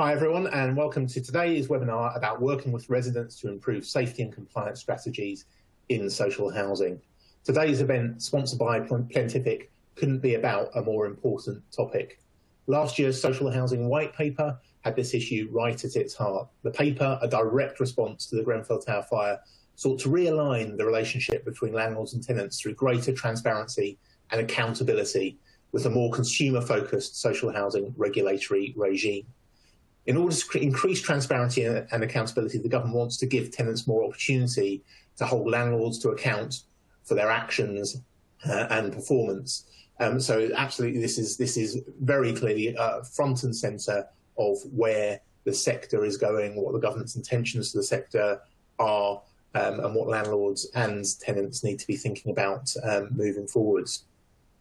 Hi everyone, and welcome to today's webinar about working with residents to improve safety and compliance strategies in social housing. Today's event, sponsored by Plentific, couldn't be about a more important topic. Last year's social housing white paper had this issue right at its heart. The paper, a direct response to the Grenfell Tower fire, sought to realign the relationship between landlords and tenants through greater transparency and accountability with a more consumer-focused social housing regulatory regime. In order to increase transparency and accountability, the government wants to give tenants more opportunity to hold landlords to account for their actions and performance. So absolutely, this is very clearly front and centre of where the sector is going, what the government's intentions for the sector are, and what landlords and tenants need to be thinking about moving forwards.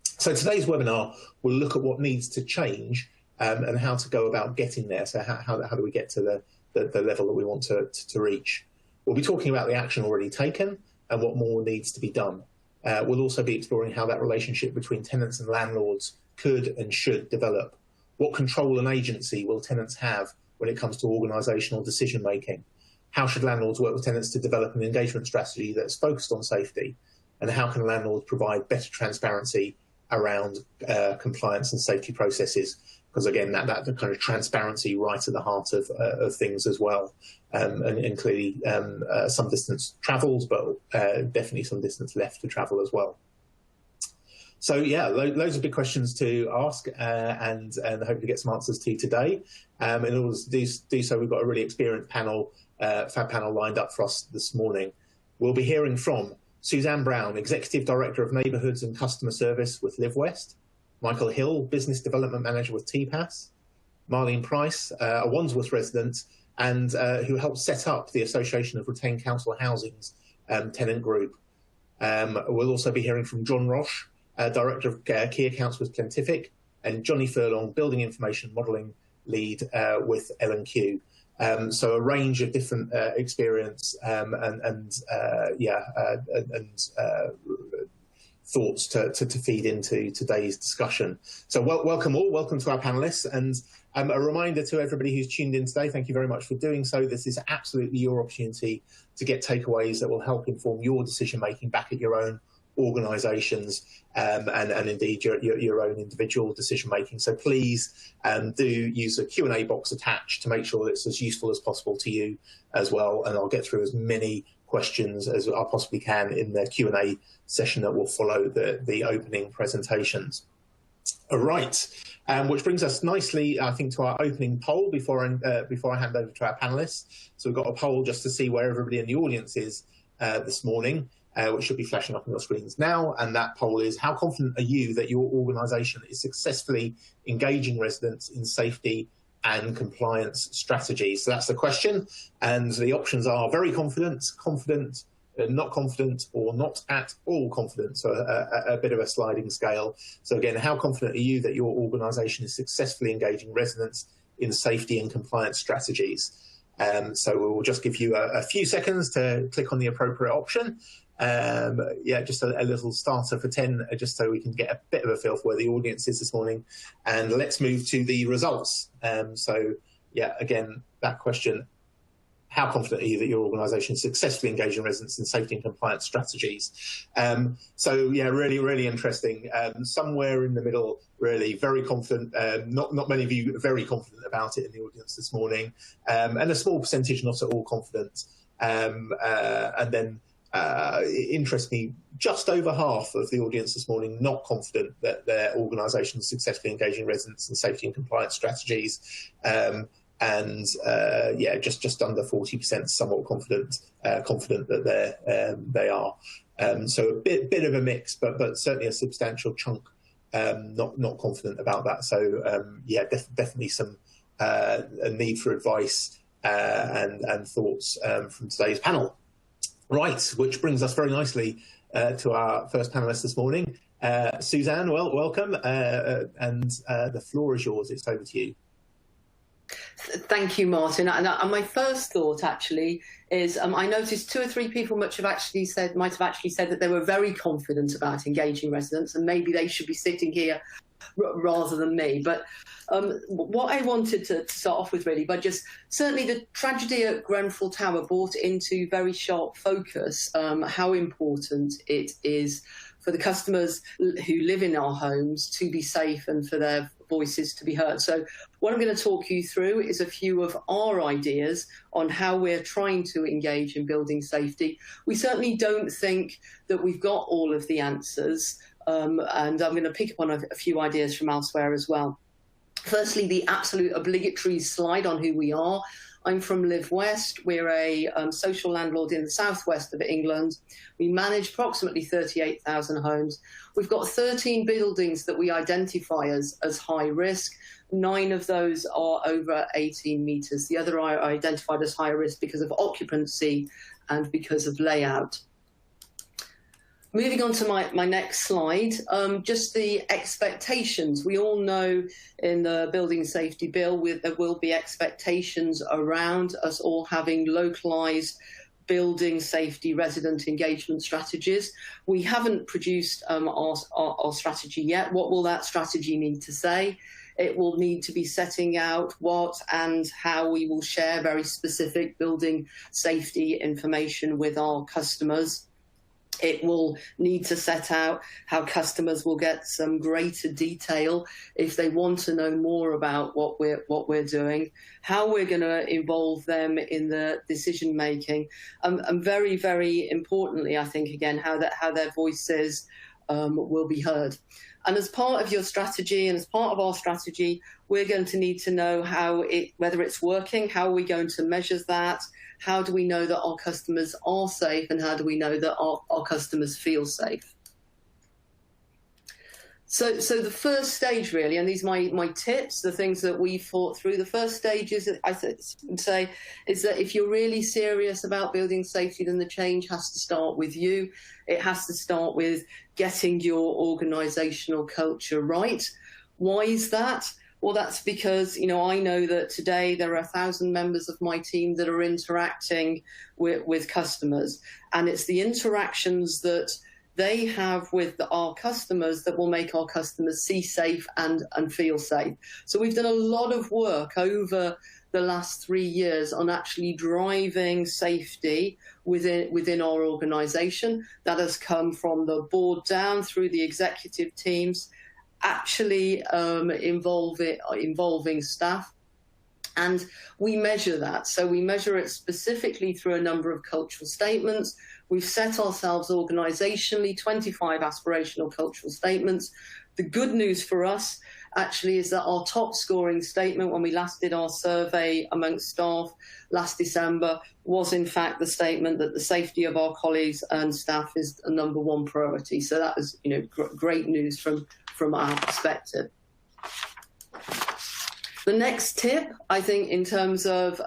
So today's webinar will look at what needs to change and how to go about getting there. So how do we get to the level that we want to reach? We'll be talking about the action already taken and what more needs to be done. We'll also be exploring how that relationship between tenants and landlords could and should develop. What control and agency will tenants have when it comes to organisational decision making? How should landlords work with tenants to develop an engagement strategy that's focused on safety? And how can landlords provide better transparency around compliance and safety processes? Because again, that kind of transparency right at the heart of things as well, and clearly some distance travelled, but definitely some distance left to travel as well. So yeah, loads of big questions to ask and hopefully get some answers to today. In order to do so, we've got a really experienced panel, fab panel lined up for us this morning. We'll be hearing from Suzanne Brown, Executive Director of Neighbourhoods and Customer Service with Live West, Michael Hill, Business Development Manager with TPAS, Marlene Price, a Wandsworth resident, and who helped set up the Association of Retained Council Housing's tenant group. We'll also be hearing from John Roche, Director of Key Accounts with Plentific, and Johnny Furlong, Building Information Modelling Lead with L&Q. So a range of different experience and thoughts to feed into today's discussion. So welcome all, welcome to our panelists, and a reminder to everybody who's tuned in today, thank you very much for doing so. This is absolutely your opportunity to get takeaways that will help inform your decision making back at your own organisations and indeed your own individual decision making. So please do use the Q&A box attached to make sure that it's as useful as possible to you as well, and I'll get through as many questions as I possibly can in the Q&A session that will follow the opening presentations. All right, which brings us nicely, I think, to our opening poll before I hand over to our panelists. So we've got a poll just to see where everybody in the audience is this morning, which should be flashing up on your screens now. And that poll is, how confident are you that your organisation is successfully engaging residents in safety and compliance strategies? So that's the question, and the options are very confident, confident, not confident, or not at all confident. So a bit of a sliding scale. So again, how confident are you that your organisation is successfely engaging residents in safety and compliance strategies? So we'll just give you a few seconds to click on the appropriate option. Yeah, just a little starter for 10, just so we can get a bit of a feel for where the audience is this morning. And let's move to the results. So yeah, again, that question, how confident are you that your organisation is successfully engaging residents in safety and compliance strategies? So yeah, really interesting. Somewhere in the middle, really very confident. Not many of you are very confident about it in the audience this morning, and a small percentage not at all confident. And then interestingly, just over half of the audience this morning not confident that their organisation is successfully engaging residents in safety and compliance strategies. And yeah, just under 40% somewhat confident that they are. So a bit of a mix, but certainly a substantial chunk not confident about that. So yeah, definitely some a need for advice and thoughts from today's panel. Right, which brings us very nicely to our first panelist this morning, Suzanne. Welcome, and the floor is yours. It's over to you. Thank you, Martin. And my first thought actually is I noticed 2 or 3 people might have actually said that they were very confident about engaging residents, and maybe they should be sitting here rather than me. But what I wanted to start off with, really, by just certainly the tragedy at Grenfell Tower brought into very sharp focus how important it is for the customers who live in our homes to be safe and for their voices to be heard. So what I'm going to talk you through is a few of our ideas on how we're trying to engage in building safety. We certainly don't think that we've got all of the answers, and I'm going to pick up on a few ideas from elsewhere as well. Firstly, the absolute obligatory slide on who we are. I'm from Live West. We're a social landlord in the southwest of England. We manage approximately 38,000 homes. We've got 13 buildings that we identify as high risk. 9 of those are over 18 metres. The other are identified as high risk because of occupancy and because of layout. Moving on to my next slide, just the expectations. We all know in the Building Safety Bill there will be expectations around us all having localised building safety resident engagement strategies. We haven't produced our strategy yet. What will that strategy need to say? It will need to be setting out what and how we will share very specific building safety information with our customers. It will need to set out how customers will get some greater detail if they want to know more about what we're doing, how we're going to involve them in the decision making, and very, very importantly, I think again how their voices will be heard. And as part of your strategy and as part of our strategy, we're going to need to know whether it's working, how are we going to measure that, how do we know that our customers are safe, and how do we know that our customers feel safe? So the first stage really, and these are my tips, the things that we've thought through. The first stage is, I would say, is that if you're really serious about building safety, then the change has to start with you. It has to start with getting your organisational culture right. Why is that? Well, that's because, I know that today there are 1,000 members of my team that are interacting with customers, and it's the interactions that they have with our customers that will make our customers see safe and feel safe. So we've done a lot of work over the last 3 years on actually driving safety within our organisation. That has come from the board down through the executive teams, actually involving staff. And we measure that. So we measure it specifically through a number of cultural statements. We've set ourselves organisationally 25 aspirational cultural statements. The good news for us actually is that our top scoring statement when we last did our survey amongst staff last December was in fact the statement that the safety of our colleagues and staff is a number one priority. So that is great news from our perspective. The next tip, I think, in terms of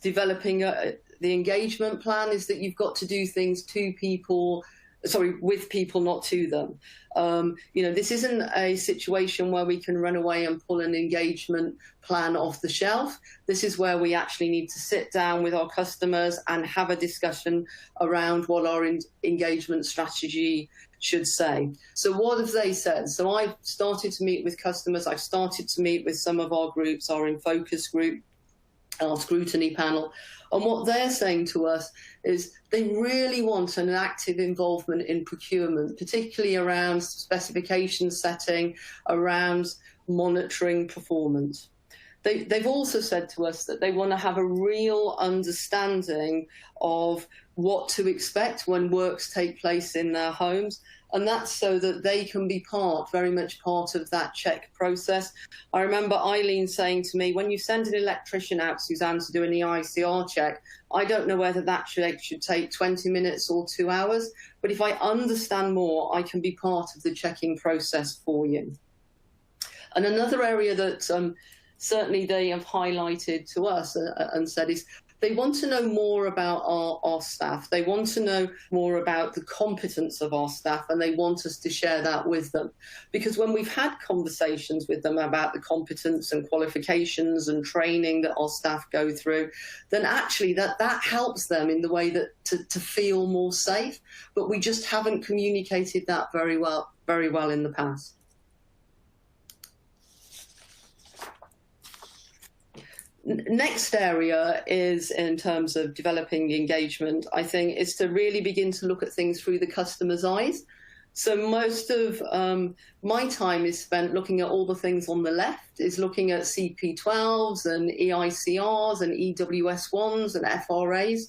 developing the engagement plan is that you've got to do things with people, not to them. This isn't a situation where we can run away and pull an engagement plan off the shelf. This is where we actually need to sit down with our customers and have a discussion around what our engagement strategy should say. So what have they said? So I've started to meet with customers. I've started to meet with some of our groups, our In Focus group, our scrutiny panel. And what they're saying to us is they really want an active involvement in procurement, particularly around specification setting, around monitoring performance. They've also said to us that they want to have a real understanding of what to expect when works take place in their homes. And that's so that they can be very much part of that check process. I remember Eileen saying to me, when you send an electrician out, Suzanne, to do an EICR check, I don't know whether that should take 20 minutes or 2 hours. But if I understand more, I can be part of the checking process for you. And another area that certainly they have highlighted to us and said is they want to know more about our staff. They want to know more about the competence of our staff, and they want us to share that with them. Because when we've had conversations with them about the competence and qualifications and training that our staff go through, then actually that helps them in the way that to feel more safe. But we just haven't communicated that very well in the past. Next area is, in terms of developing engagement, I think, is to really begin to look at things through the customer's eyes. So most of my time is spent looking at all the things on the left, is looking at CP12s and EICRs and EWS1s and FRAs.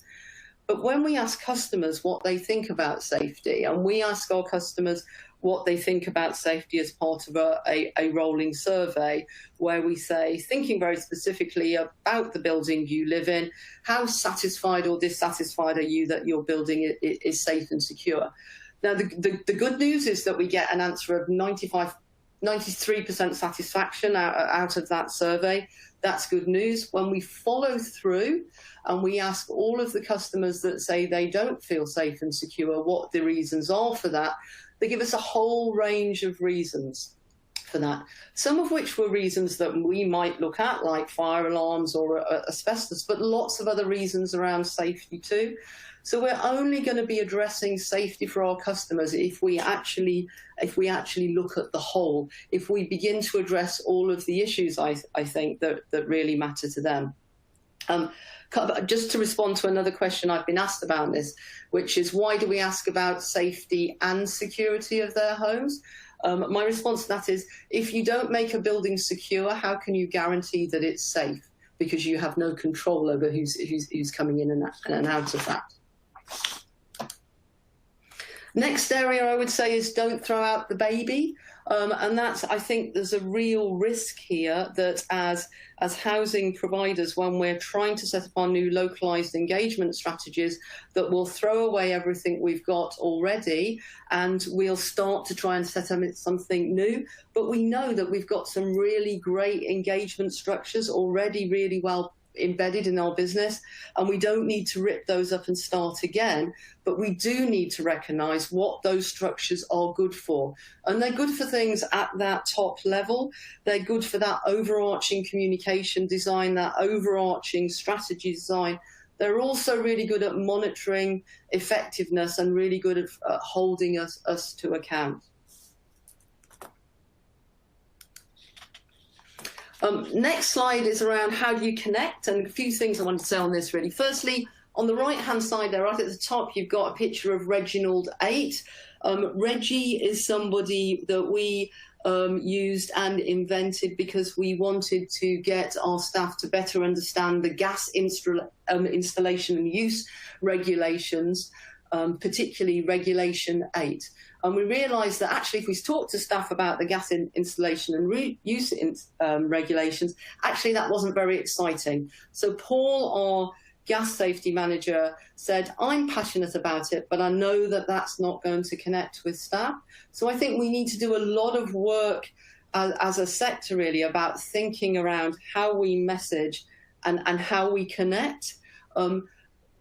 But when we ask customers what they think about safety, and we ask our customers what they think about safety as part of a rolling survey, where we say, thinking very specifically about the building you live in, how satisfied or dissatisfied are you that your building is safe and secure? Now, the good news is that we get an answer of 93% satisfaction out of that survey. That's good news. When we follow through and we ask all of the customers that say they don't feel safe and secure what the reasons are for that, they give us a whole range of reasons for that, some of which were reasons that we might look at, like fire alarms or asbestos, but lots of other reasons around safety too. So we're only going to be addressing safety for our customers if we actually look at the whole, if we begin to address all of the issues, I think, that really matter to them. Just to respond to another question I've been asked about this, which is, why do we ask about safety and security of their homes? My response to that is, if you don't make a building secure, how can you guarantee that it's safe? Because you have no control over who's coming in and out of that. Next area I would say is, don't throw out the baby. And that's, I think there's a real risk here that as housing providers, when we're trying to set up our new localised engagement strategies, that we'll throw away everything we've got already and we'll start to try and set up something new. But we know that we've got some really great engagement structures already really well embedded in our business, and we don't need to rip those up and start again, but we do need to recognise what those structures are good for. And they're good for things at that top level. They're good for that overarching communication design, that overarching strategy design. They're also really good at monitoring effectiveness and really good at holding us to account. Next slide is around how do you connect, and a few things I want to say on this really. Firstly, on the right-hand side there, right at the top, you've got a picture of Reginald 8. Reggie is somebody that we used and invented because we wanted to get our staff to better understand the gas installation and use regulations, particularly Regulation 8. And we realised that actually if we talk to staff about the gas installation and use regulations, actually that wasn't very exciting. So Paul, our gas safety manager, said, I'm passionate about it, but I know that that's not going to connect with staff. So I think we need to do a lot of work as a sector really about thinking around how we message and how we connect.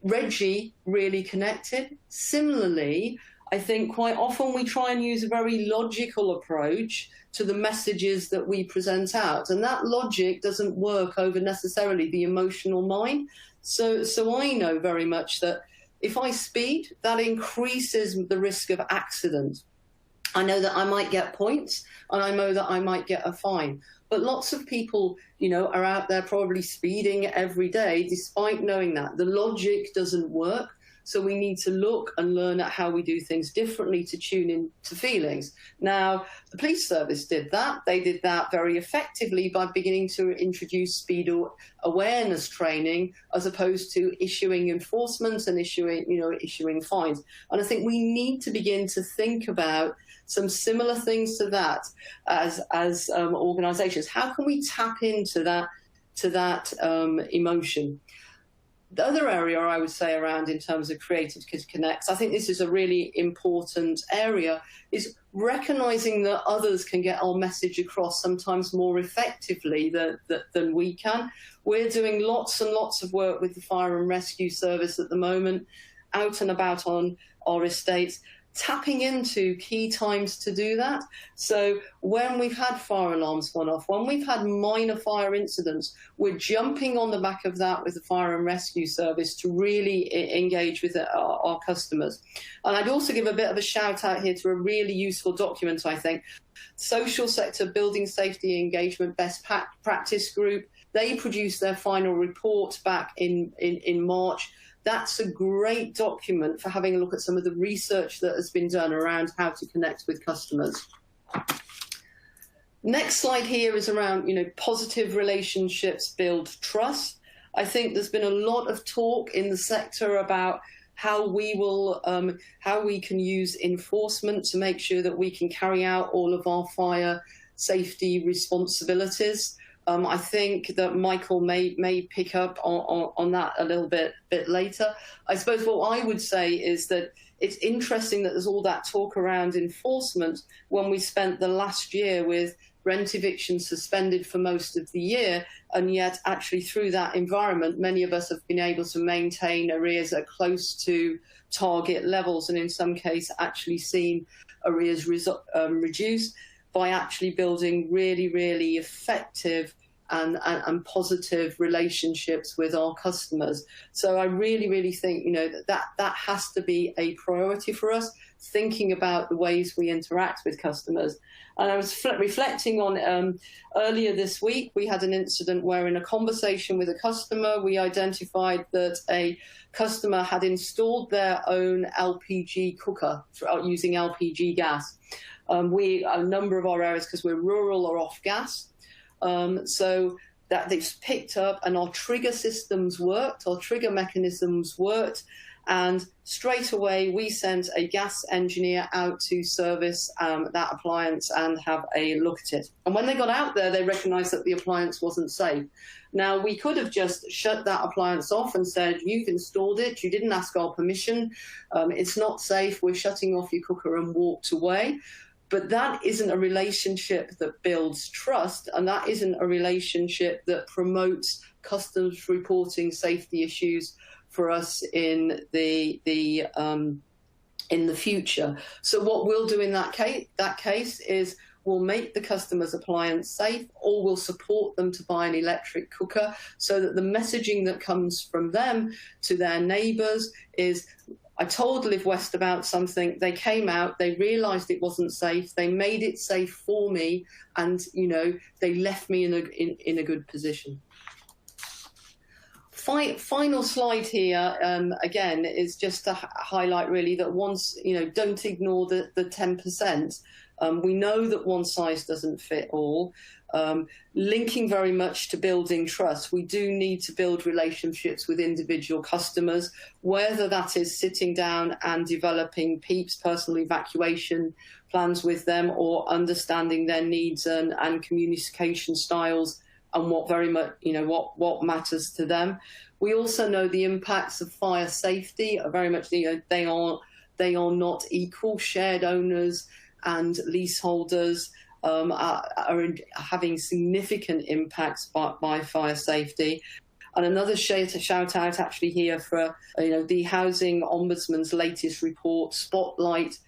Reggie really connected. Similarly, I think quite often we try and use a very logical approach to the messages that we present out, and that logic doesn't work over necessarily the emotional mind. So I know very much that if I speed, that increases the risk of accident. I know that I might get points, and I know that I might get a fine. But lots of people, are out there probably speeding every day, despite knowing that. The logic doesn't work. So we need to look and learn at how we do things differently to tune in to feelings. Now, the police service did that. They did that very effectively by beginning to introduce speed awareness training, as opposed to issuing enforcement and issuing fines. And I think we need to begin to think about some similar things to that as organisations. How can we tap into that emotion? The other area I would say around in terms of creative connects, I think this is a really important area, is recognising that others can get our message across sometimes more effectively than we can. We're doing lots and lots of work with the fire and rescue service at the moment, out and about on our estates, tapping into key times to do that. So when we've had fire alarms gone off, when we've had minor fire incidents, we're jumping on the back of that with the fire and rescue service to really engage with our customers. And I'd also give a bit of a shout out here to a really useful document, I think. Social sector building safety engagement best practice group. They produced their final report back in March. That's a great document for having a look at some of the research that has been done around how to connect with customers. Next slide here is around, positive relationships build trust. I think there's been a lot of talk in the sector about how we can use enforcement to make sure that we can carry out all of our fire safety responsibilities. I think that Michael may pick up on that a little bit later. I suppose what I would say is that it's interesting that there's all that talk around enforcement when we spent the last year with rent evictions suspended for most of the year, and yet actually through that environment, many of us have been able to maintain arrears at close to target levels, and in some cases actually seen arrears reduce by actually building really, really effective and positive relationships with our customers. So I really, really think, that has to be a priority for us, thinking about the ways we interact with customers. And I was reflecting on earlier this week, we had an incident where in a conversation with a customer, we identified that a customer had installed their own LPG cooker using LPG gas. A number of our areas, because we're rural, are off gas. So that they've picked up, and our trigger systems worked, our trigger mechanisms worked, and straight away we sent a gas engineer out to service that appliance and have a look at it. And when they got out there, they recognised that the appliance wasn't safe. Now, we could have just shut that appliance off and said, you've installed it, you didn't ask our permission, it's not safe, we're shutting off your cooker, and walked away. But that isn't a relationship that builds trust, and that isn't a relationship that promotes customers reporting safety issues for us in the future. So what we'll do in that case is we'll make the customer's appliance safe, or we'll support them to buy an electric cooker, so that the messaging that comes from them to their neighbours is, I told Live West about something, they came out, they realised it wasn't safe, they made it safe for me, and, they left me in a good position. Final slide here, again, is just to highlight really that once, don't ignore the 10%. We know that one size doesn't fit all. Linking very much to building trust, we do need to build relationships with individual customers, whether that is sitting down and developing PEEPs, personal evacuation plans with them, or understanding their needs and communication styles and what very much, what matters to them. We also know the impacts of fire safety are very much, they are not equal. Shared owners and leaseholders are having significant impacts by fire safety. And another shout out actually here for the Housing Ombudsman's latest report, Spotlight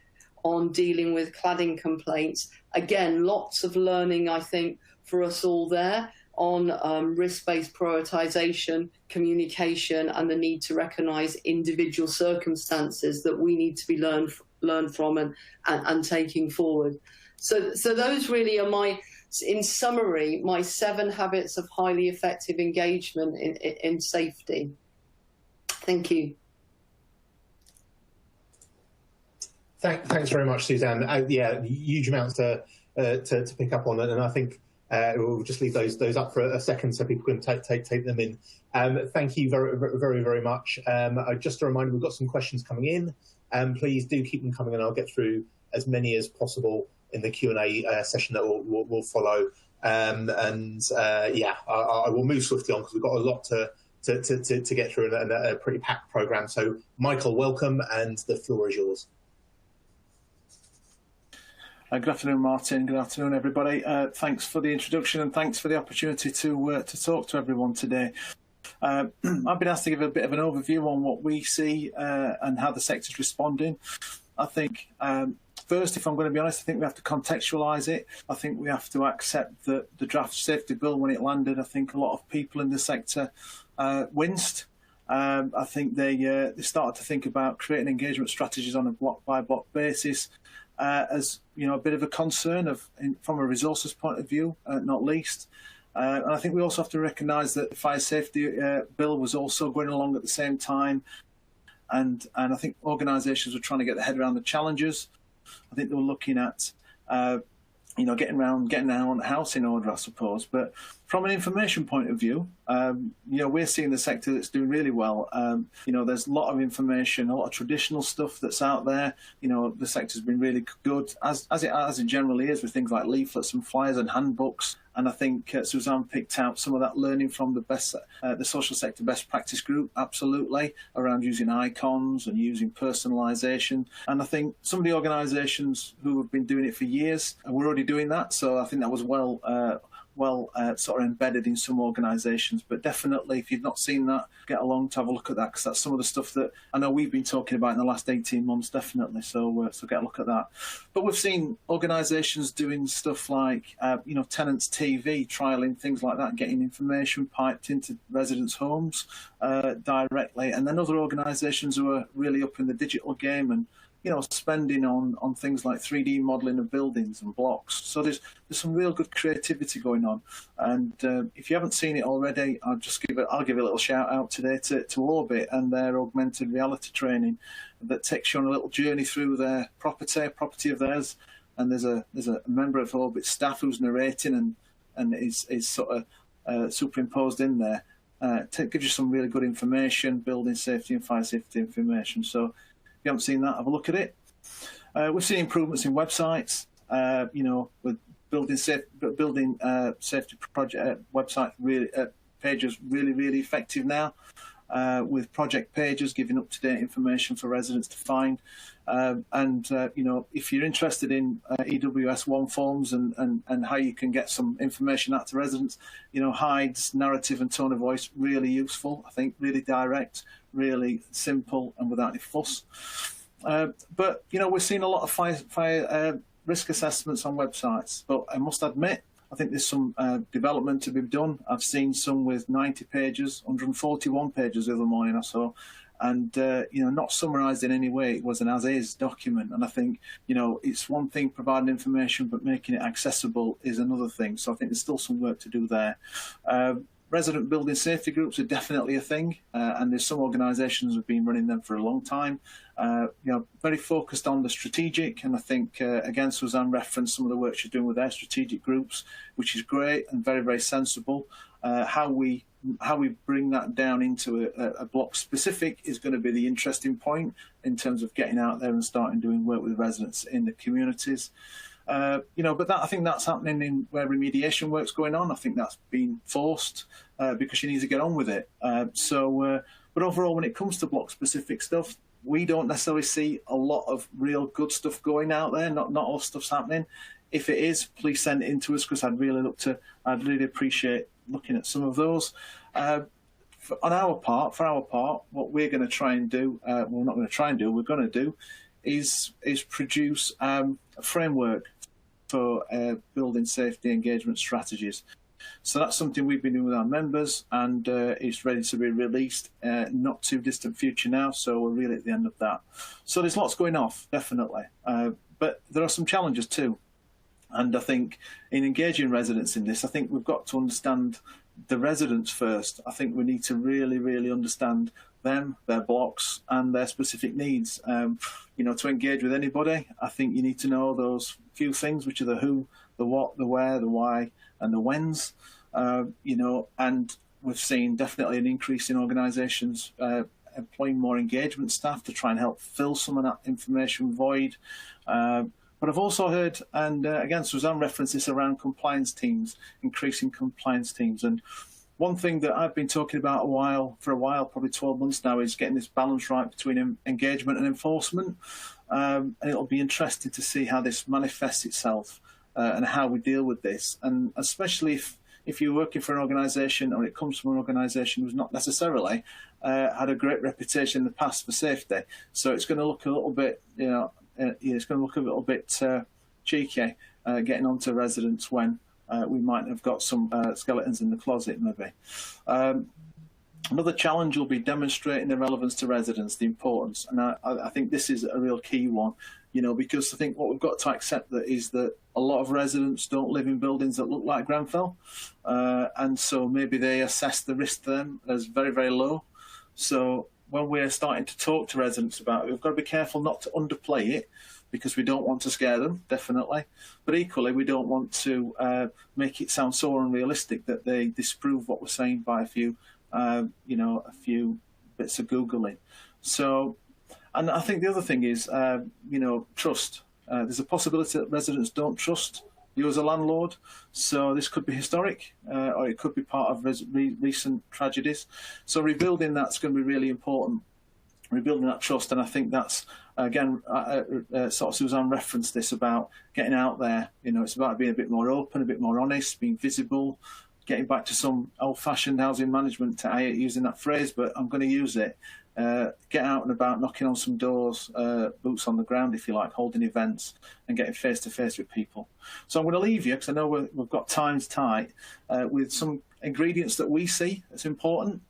on dealing with cladding complaints. Again, lots of learning, I think, for us all there on risk-based prioritisation, communication, and the need to recognise individual circumstances that we need to be learned from and taking forward. So those really are in summary, my 7 habits of highly effective engagement in safety. Thank you. Thanks very much, Suzanne. Yeah, huge amounts to pick up on, and I think we'll just leave those up for a second so people can take them in. Thank you very, very, very much. Just a reminder, we've got some questions coming in. Please do keep them coming, and I'll get through as many as possible in the Q&A session that will follow. Yeah, I will move swiftly on because we've got a lot to get through and a pretty packed programme. So, Michael, welcome, and the floor is yours. Good afternoon, Martin. Good afternoon, everybody. Thanks for the introduction, and thanks for the opportunity to talk to everyone today. I've been asked to give a bit of an overview on what we see and how the sector's responding. I think, first, if I'm going to be honest, I think we have to contextualise it. I think we have to accept that the draft safety bill, when it landed, I think a lot of people in the sector winced. I think they started to think about creating engagement strategies on a block-by-block basis. As a bit of a concern from a resources point of view, not least. And I think we also have to recognise that the fire safety bill was also going along at the same time. And I think organisations were trying to get their head around the challenges. I think they were looking at, getting their own house in order, I suppose. But from an information point of view, we're seeing the sector that's doing really well. There's a lot of information, a lot of traditional stuff that's out there. The sector's been really good, as it generally is, with things like leaflets and flyers and handbooks. And I think Suzanne picked out some of that learning from the social sector best practice group, absolutely, around using icons and using personalisation. And I think some of the organisations who have been doing it for years were already doing that. So I think that was well sort of embedded in some organisations. But definitely, if you've not seen that, get along to have a look at that, because that's some of the stuff that I know we've been talking about in the last 18 months, definitely. So get a look at that. But we've seen organisations doing stuff like, tenants TV, trialling things like that, getting information piped into residents' homes directly. And then other organisations who are really up in the digital game and spending on things like 3D modelling of buildings and blocks. So there's some real good creativity going on. And if you haven't seen it already, I'll give a little shout out today to Orbit and their augmented reality training that takes you on a little journey through their property of theirs. And there's a member of Orbit staff who's narrating and is sort of superimposed in there. Gives you some really good information, building safety and fire safety information. So if you haven't seen that, have a look at it. We've seen improvements in websites, with building safety project website pages really effective now, with project pages giving up-to-date information for residents to find. If you're interested in EWS1 forms and how you can get some information out to residents, Hyde's narrative and tone of voice, really useful, I think, really direct, really simple and without any fuss. But we're seeing a lot of fire risk assessments on websites, but I must admit, I think there's some development to be done. I've seen some with 90 pages, 141 pages the other morning I saw, and not summarised in any way. It was an as-is document, and I think it's one thing providing information, but making it accessible is another thing. So I think there's still some work to do there. Resident building safety groups are definitely a thing, and there's some organisations who have been running them for a long time. Very focused on the strategic, and I think again Suzanne referenced some of the work she's doing with their strategic groups, which is great and very, very sensible. How we bring that down into a block specific is going to be the interesting point in terms of getting out there and starting doing work with residents in the communities. But I think that's happening in where remediation work's going on. I think that's been forced because you need to get on with it. But overall, when it comes to block-specific stuff, we don't necessarily see a lot of real good stuff going out there. Not all stuff's happening. If it is, please send it in to us, because I'd really appreciate looking at some of those. For our part, what we're going to try and do, we're going to do, is produce a framework for building safety engagement strategies. So that's something we've been doing with our members, and it's ready to be released not too distant future now, so we're really at the end of that. So there's lots going off, definitely, but there are some challenges too. And I think in engaging residents in this, I think we've got to understand the residents first. I think we need to really understand them, their blocks, and their specific needs. To engage with anybody, I think you need to know those few things, which are the who, the what, the where, the why, and the whens. And we've seen definitely an increase in organisations employing more engagement staff to try and help fill some of that information void. But I've also heard, and again, Suzanne referenced this around compliance teams, increasing compliance teams. And one thing that I've been talking about for a while, probably 12 months now, is getting this balance right between engagement and enforcement. And it'll be interesting to see how this manifests itself and how we deal with this. And especially if you're working for an organisation, or it comes from an organisation who's not necessarily had a great reputation in the past for safety. So it's going to look a little bit, it's going to look a little bit cheeky getting onto residents when we might have got some skeletons in the closet, maybe. Another challenge will be demonstrating the relevance to residents, the importance. And I think this is a real key one, because I think what we've got to accept is that a lot of residents don't live in buildings that look like Grenfell, and so maybe they assess the risk to them as very, very low. So when we're starting to talk to residents about it, we've got to be careful not to underplay it, because we don't want to scare them, definitely. But equally, we don't want to make it sound so unrealistic that they disprove what we're saying by a few bits of Googling. So, and I think the other thing is, trust. There's a possibility that residents don't trust you as a landlord. So this could be historic, or it could be part of recent tragedies. So rebuilding that's going to be really important. Rebuilding that trust, and I think that's, again, sort of Suzanne referenced this about getting out there. It's about being a bit more open, a bit more honest, being visible, getting back to some old-fashioned housing management. I hate using that phrase, but I'm going to use it. Get out and about, knocking on some doors, boots on the ground, if you like, holding events and getting face-to-face with people. So I'm going to leave you, because I know we've got times tight, with some ingredients that we see as important.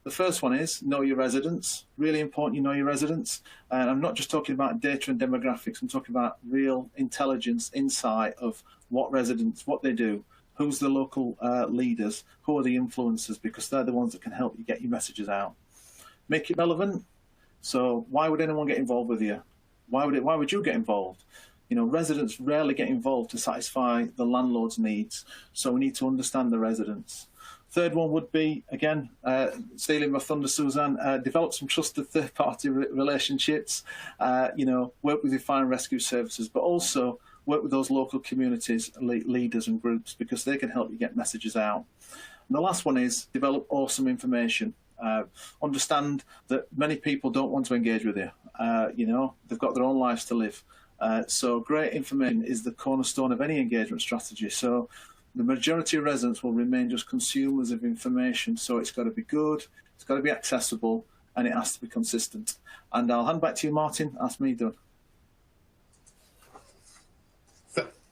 The first one is know your residents. Really important you know your residents. And I'm not just talking about data and demographics. I'm talking about real intelligence, insight of what residents, what they do, who's the local leaders, who are the influencers, because they're the ones that can help you get your messages out. Make it relevant. So why would anyone get involved with you? Why would you get involved? Residents rarely get involved to satisfy the landlord's needs. So we need to understand the residents. Third one would be, again, stealing my thunder, Suzanne, develop some trusted third-party relationships, work with your fire and rescue services, but also work with those local communities, leaders and groups, because they can help you get messages out. And the last one is develop awesome information. Understand that many people don't want to engage with you. They've got their own lives to live. So great information is the cornerstone of any engagement strategy. So the majority of residents will remain just consumers of information. So it's got to be good, it's got to be accessible, and it has to be consistent. And I'll hand back to you, Martin. That's me done.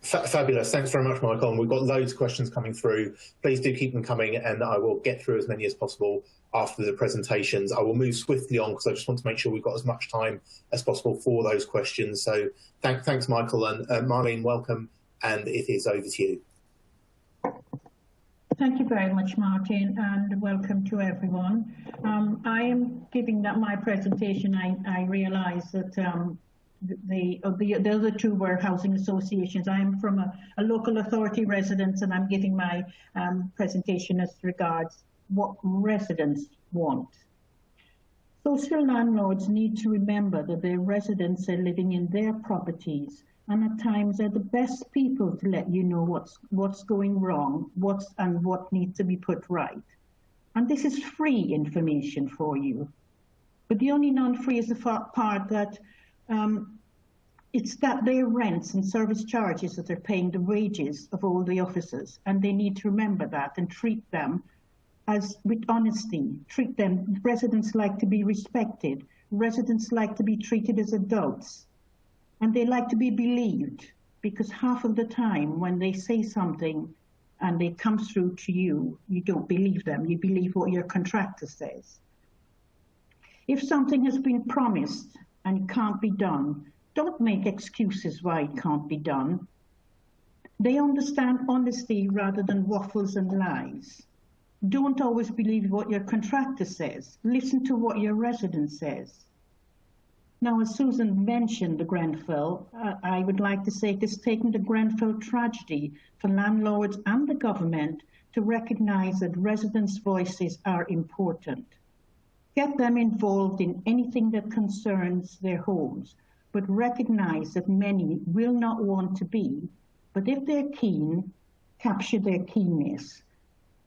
Fabulous. Thanks very much, Michael. And we've got loads of questions coming through. Please do keep them coming, and I will get through as many as possible after the presentations. I will move swiftly on because I just want to make sure we've got as much time as possible for those questions. So thanks, Michael. And Marlene, welcome, and it is over to you. Thank you very much, Martin, and welcome to everyone. I am giving my presentation. I realise that the other two were housing associations. I am from a local authority residence, and I'm giving my presentation as regards what residents want. Social landlords need to remember that their residents are living in their properties, and at times are the best people to let you know what's going wrong, what needs to be put right. And this is free information for you. But the only non-free is the part that it's that their rents and service charges that are paying the wages of all the officers, and they need to remember that and treat them with honesty. Treat them. Residents like to be respected. Residents like to be treated as adults. And they like to be believed, because half of the time when they say something and it comes through to you, you don't believe them. You believe what your contractor says. If something has been promised and can't be done, don't make excuses why it can't be done. They understand honesty rather than waffles and lies. Don't always believe what your contractor says. Listen to what your resident says. Now, as Susan mentioned the Grenfell, I would like to say it has taken the Grenfell tragedy for landlords and the government to recognise that residents' voices are important. Get them involved in anything that concerns their homes, but recognise that many will not want to be, but if they're keen, capture their keenness.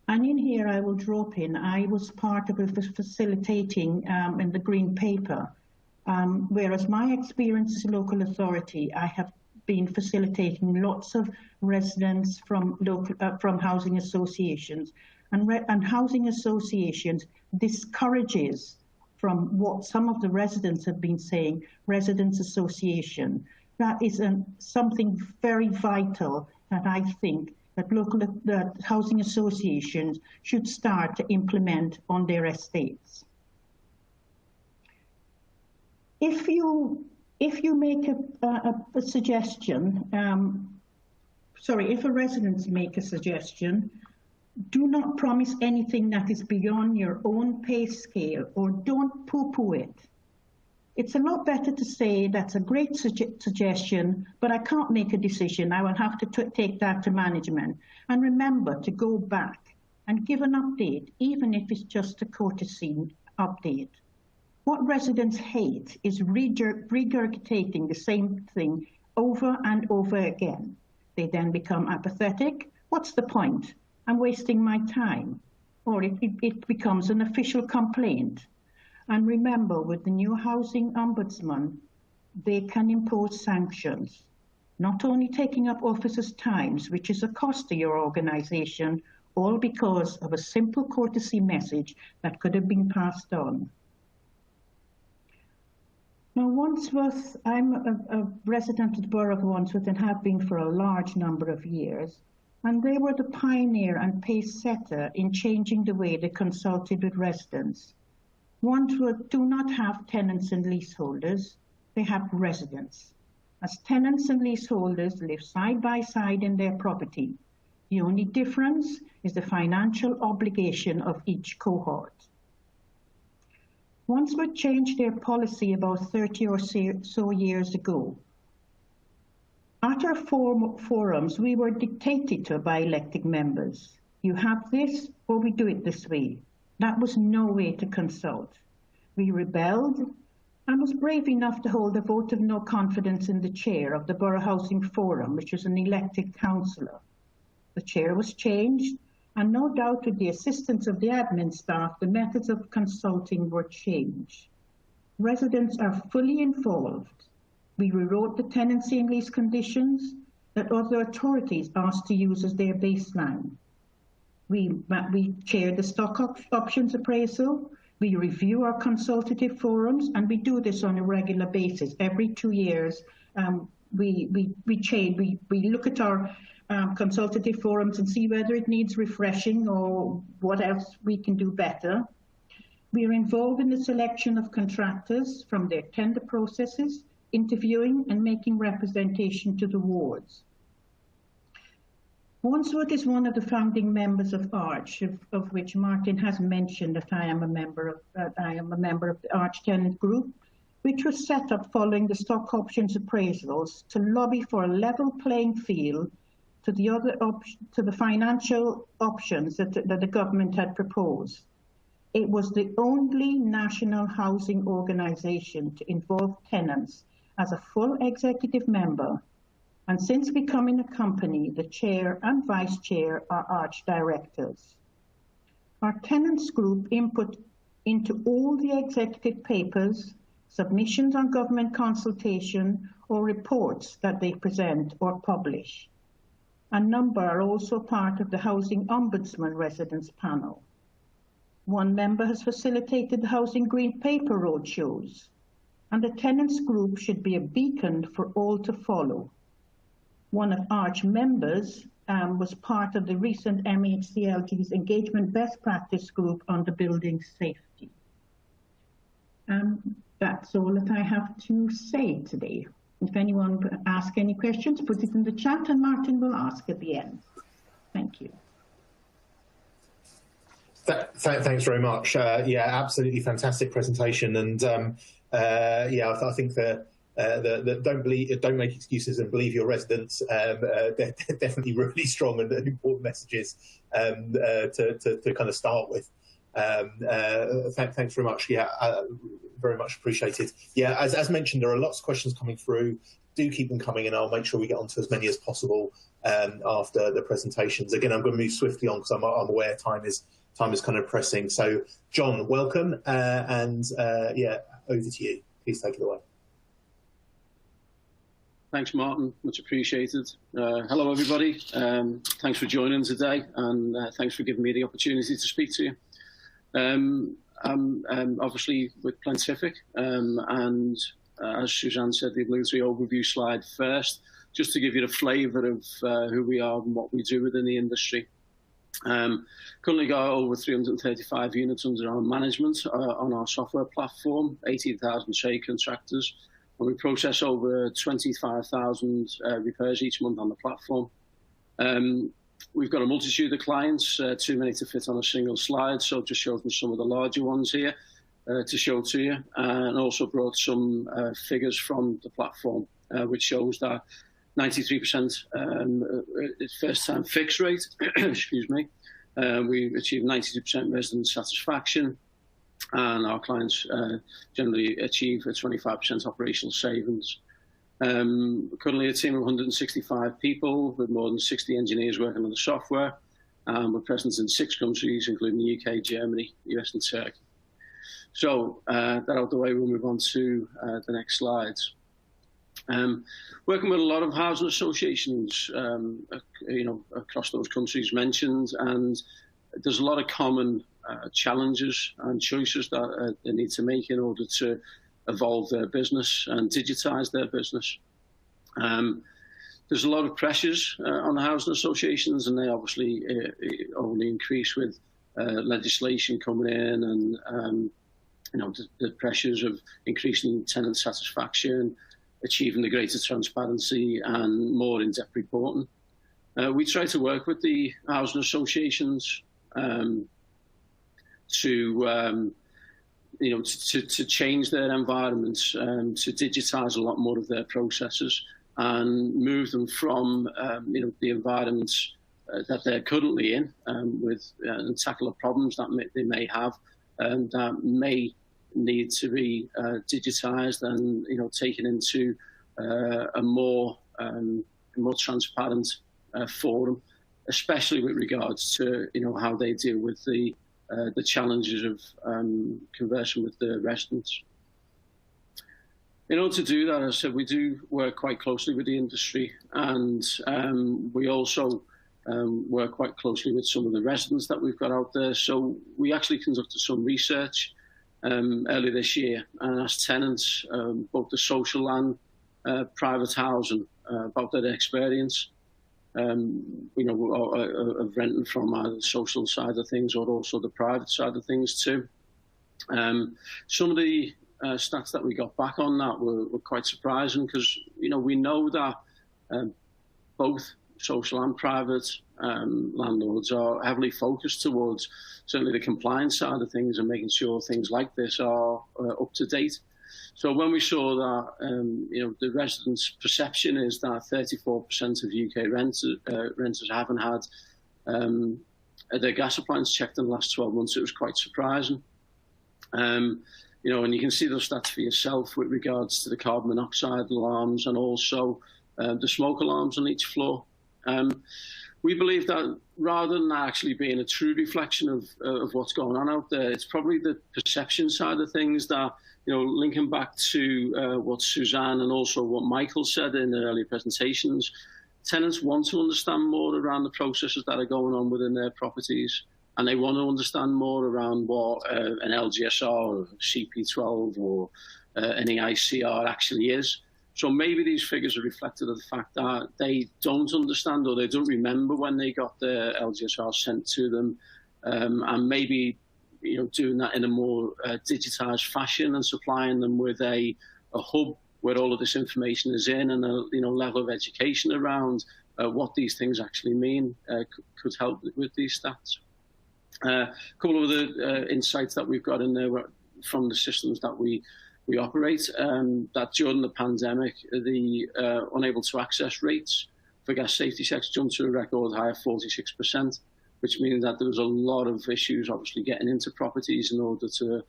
And in here I will drop in, I was part of facilitating in the Green Paper, whereas my experience as a local authority, I have been facilitating lots of residents from housing associations, and housing associations discourages from what some of the residents have been saying, residents association. That is something very vital that I think that housing associations should start to implement on their estates. If you make a suggestion, if a resident make a suggestion, do not promise anything that is beyond your own pay scale, or don't poo-poo it. It's a lot better to say that's a great suggestion, but I can't make a decision. I will have to take that to management. And remember to go back and give an update, even if it's just a courtesy update. What residents hate is regurgitating the same thing over and over again. They then become apathetic. What's the point? I'm wasting my time. Or it becomes an official complaint. And remember, with the new Housing Ombudsman, they can impose sanctions, not only taking up officers' times, which is a cost to your organisation, all because of a simple courtesy message that could have been passed on. Now, Wandsworth, I'm a resident of the Borough of Wandsworth and have been for a large number of years, and they were the pioneer and pace setter in changing the way they consulted with residents. Wandsworth do not have tenants and leaseholders, they have residents. As tenants and leaseholders live side by side in their property, the only difference is the financial obligation of each cohort. Wandsworth changed their policy about 30 or so years ago. At our forums, we were dictated to by elected members. You have this, or we do it this way. That was no way to consult. We rebelled and was brave enough to hold a vote of no confidence in the chair of the Borough Housing Forum, which was an elected councillor. The chair was changed, and no doubt with the assistance of the admin staff, the methods of consulting were changed. Residents are fully involved. We rewrote the tenancy and lease conditions that other authorities asked to use as their baseline. We chair the stock options appraisal. We review our consultative forums, and we do this on a regular basis. Every 2 years, we look at our consultative forums and see whether it needs refreshing or what else we can do better. We are involved in the selection of contractors from their tender processes, interviewing and making representation to the wards. Wandsworth is one of the founding members of Arch, of which Martin has mentioned that I am a member of the Arch Tenant Group, which was set up following the stock options appraisals to lobby for a level playing field to the financial options that the government had proposed. It was the only national housing organisation to involve tenants as a full executive member. And since becoming a company, the chair and vice chair are Arch directors. Our tenants group input into all the executive papers, submissions on government consultation, or reports that they present or publish. A number are also part of the Housing Ombudsman Residents Panel. One member has facilitated the Housing Green Paper roadshows, and the tenants group should be a beacon for all to follow. One of Arch members was part of the recent MHCLG's Engagement Best Practice Group on the building safety. That's all that I have to say today. If anyone asks any questions, put it in the chat and Martin will ask at the end. Thank you. Thanks very much. Yeah, absolutely fantastic presentation. And yeah, I think the don't make excuses and believe your residents. They're definitely really strong and important messages to kind of start with. Thanks very much. Yeah, very much appreciated. Yeah, as mentioned, there are lots of questions coming through. Do keep them coming, and I'll make sure we get onto as many as possible after the presentations. Again, I'm going to move swiftly on because I'm aware time is kind of pressing. So, John, welcome, and yeah, over to you. Please take it away. Thanks, Martin. Much appreciated. Hello, everybody. Thanks for joining today, and thanks for giving me the opportunity to speak to you. I'm obviously with Plantific, and as Suzanne said, the obligatory overview slide first, just to give you the flavour of who we are and what we do within the industry. Currently got over 335 units under our management on our software platform, 18,000 trade contractors, and we process over 25,000 repairs each month on the platform. We've got a multitude of clients, too many to fit on a single slide, so just showed them some of the larger ones here to show to you, and also brought some figures from the platform, which shows that 93% first-time fix rate, excuse me. We achieved 92% resident satisfaction, and our clients generally achieve a 25% operational savings. Currently a team of 165 people with more than 60 engineers working on the software. We're present in 6 countries, including the UK, Germany, US and Turkey. So that out of the way, we'll move on to the next slides. Working with a lot of housing associations, across those countries mentioned, and there's a lot of common challenges and choices that they need to make in order to evolve their business and digitize their business. There's a lot of pressures on the housing associations, and they obviously only increase with legislation coming in, and the pressures of increasing tenant satisfaction, achieving the greater transparency and more in-depth reporting. We try to work with the housing associations to change their environments, to digitize a lot more of their processes and move them from the environments that they're currently in, and tackle the problems that they may have, that may need to be digitized and taken into a more transparent forum, especially with regards to how they deal with the challenges of conversing with the residents. In order to do that, as I said, we do work quite closely with the industry, and we also work quite closely with some of the residents that we've got out there. So we actually conducted some research earlier this year and asked tenants, both the social and private housing, about their experience. Of renting from either the social side of things or also the private side of things too. Some of the stats that we got back on that were quite surprising, because we know that both social and private landlords are heavily focused towards certainly the compliance side of things and making sure things like this are up to date. So when we saw that, the residents' perception is that 34% of UK renters haven't had their gas appliance checked in the last 12 months, it was quite surprising. And you can see those stats for yourself with regards to the carbon monoxide alarms and also the smoke alarms on each floor. We believe that rather than actually being a true reflection of what's going on out there, it's probably the perception side of things that, linking back to what Suzanne and also what Michael said in the earlier presentations, tenants want to understand more around the processes that are going on within their properties, and they want to understand more around what an LGSR or CP12 or an EICR actually is. So maybe these figures are reflective of the fact that they don't understand or they don't remember when they got their LGSR sent to them, and maybe doing that in a more digitized fashion and supplying them with a hub where all of this information is in, and a level of education around what these things actually mean could help with these stats. A couple of the insights that we've got in there from the systems that we operate, that during the pandemic, the unable to access rates for gas safety checks jumped to a record high of 46%, which means that there was a lot of issues obviously getting into properties in order to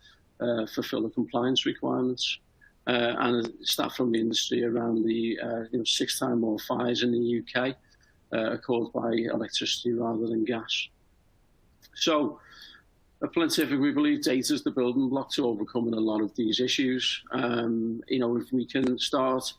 fulfill the compliance requirements. And a stat from the industry around the 6 times more fires in the UK are caused by electricity rather than gas. So at Plantific, we believe data is the building block to overcoming a lot of these issues. If we can start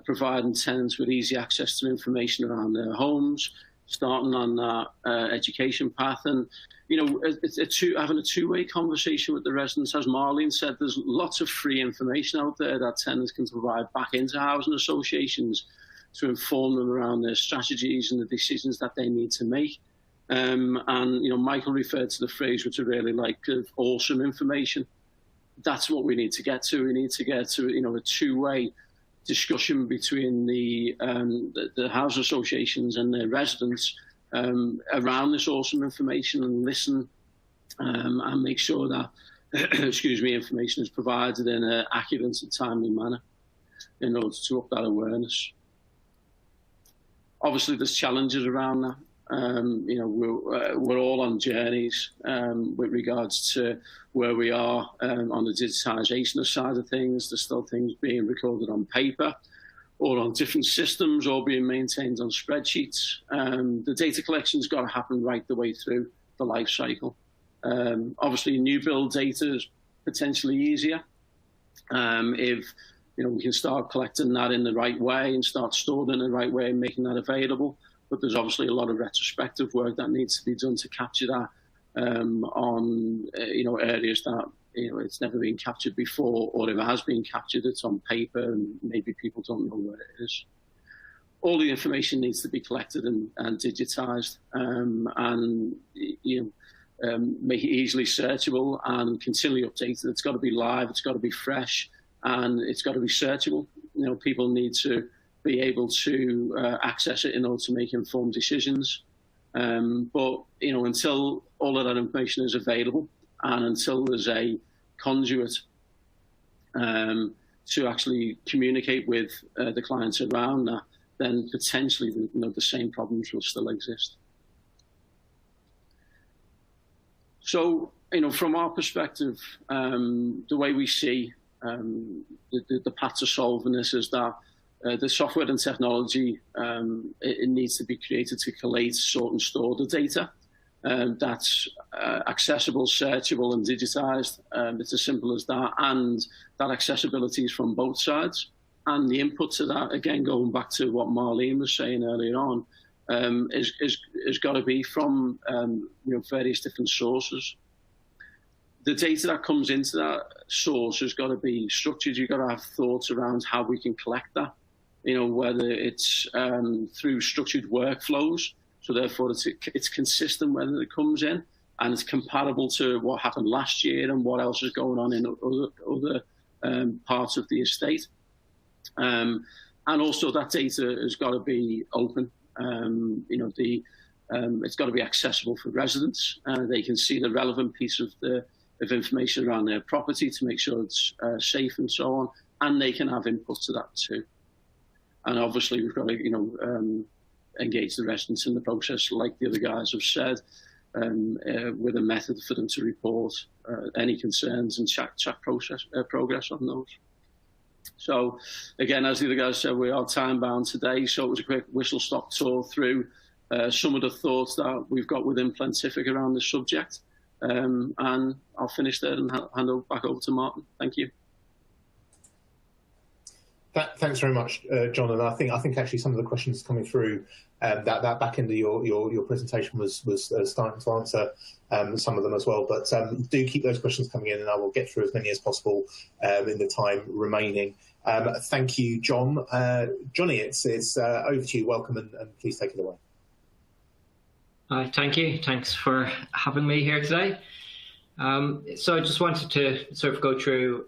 providing tenants with easy access to information around their homes, starting on that education path, and having a two-way conversation with the residents. As Marlene said, there's lots of free information out there that tenants can provide back into housing associations to inform them around their strategies and the decisions that they need to make. And Michael referred to the phrase, which I really like, of awesome information. That's what we need to get to. We need to get to a two-way discussion between the housing associations and their residents around this awesome information, and listen and make sure that excuse me, information is provided in an accurate and timely manner in order to up that awareness. Obviously, there's challenges around that. You know, we're all on journeys with regards to where we are on the digitisation side of things. There's still things being recorded on paper or on different systems, or being maintained on spreadsheets. The data collection's got to happen right the way through the life cycle. Obviously, new build data is potentially easier if we can start collecting that in the right way and start storing it in the right way and making that available. But there's obviously a lot of retrospective work that needs to be done to capture that on areas that it's never been captured before, or if it has been captured, it's on paper and maybe people don't know where it is. All the information needs to be collected and digitised, and make it easily searchable and continually updated. It's got to be live, it's got to be fresh, and it's got to be searchable. People need to be able to access it in order to make informed decisions. But until all of that information is available, and until there's a conduit to actually communicate with the clients around that, then potentially the same problems will still exist. So, from our perspective, the way we see the path to solving this is that the software and technology, it needs to be created to collate, sort and store the data that's accessible, searchable and digitised. It's as simple as that, and that accessibility is from both sides. And the input to that, again, going back to what Marlene was saying earlier on, is got to be from various different sources. The data that comes into that source has got to be structured. You've got to have thoughts around how we can collect that, whether it's through structured workflows, so therefore it's consistent when it comes in, and it's comparable to what happened last year and what else is going on in other parts of the estate. And also that data has got to be open. It's got to be accessible for residents. They can see the relevant piece of information around their property to make sure it's safe and so on, and they can have input to that too. And obviously we've got to engage the residents in the process, like the other guys have said, with a method for them to report any concerns and track progress on those. So again, as the other guys said, we are time bound today, so it was a quick whistle-stop tour through some of the thoughts that we've got within Plantific around this subject. And I'll finish there and hand it back over to Martin. Thank you. Thanks very much, John. And I think actually some of the questions coming through that back into your presentation was starting to answer some of them as well. But do keep those questions coming in, and I will get through as many as possible in the time remaining. Thank you, John. Johnny, it's over to you. Welcome, and please take it away. Hi, thank you. Thanks for having me here today. So I just wanted to sort of go through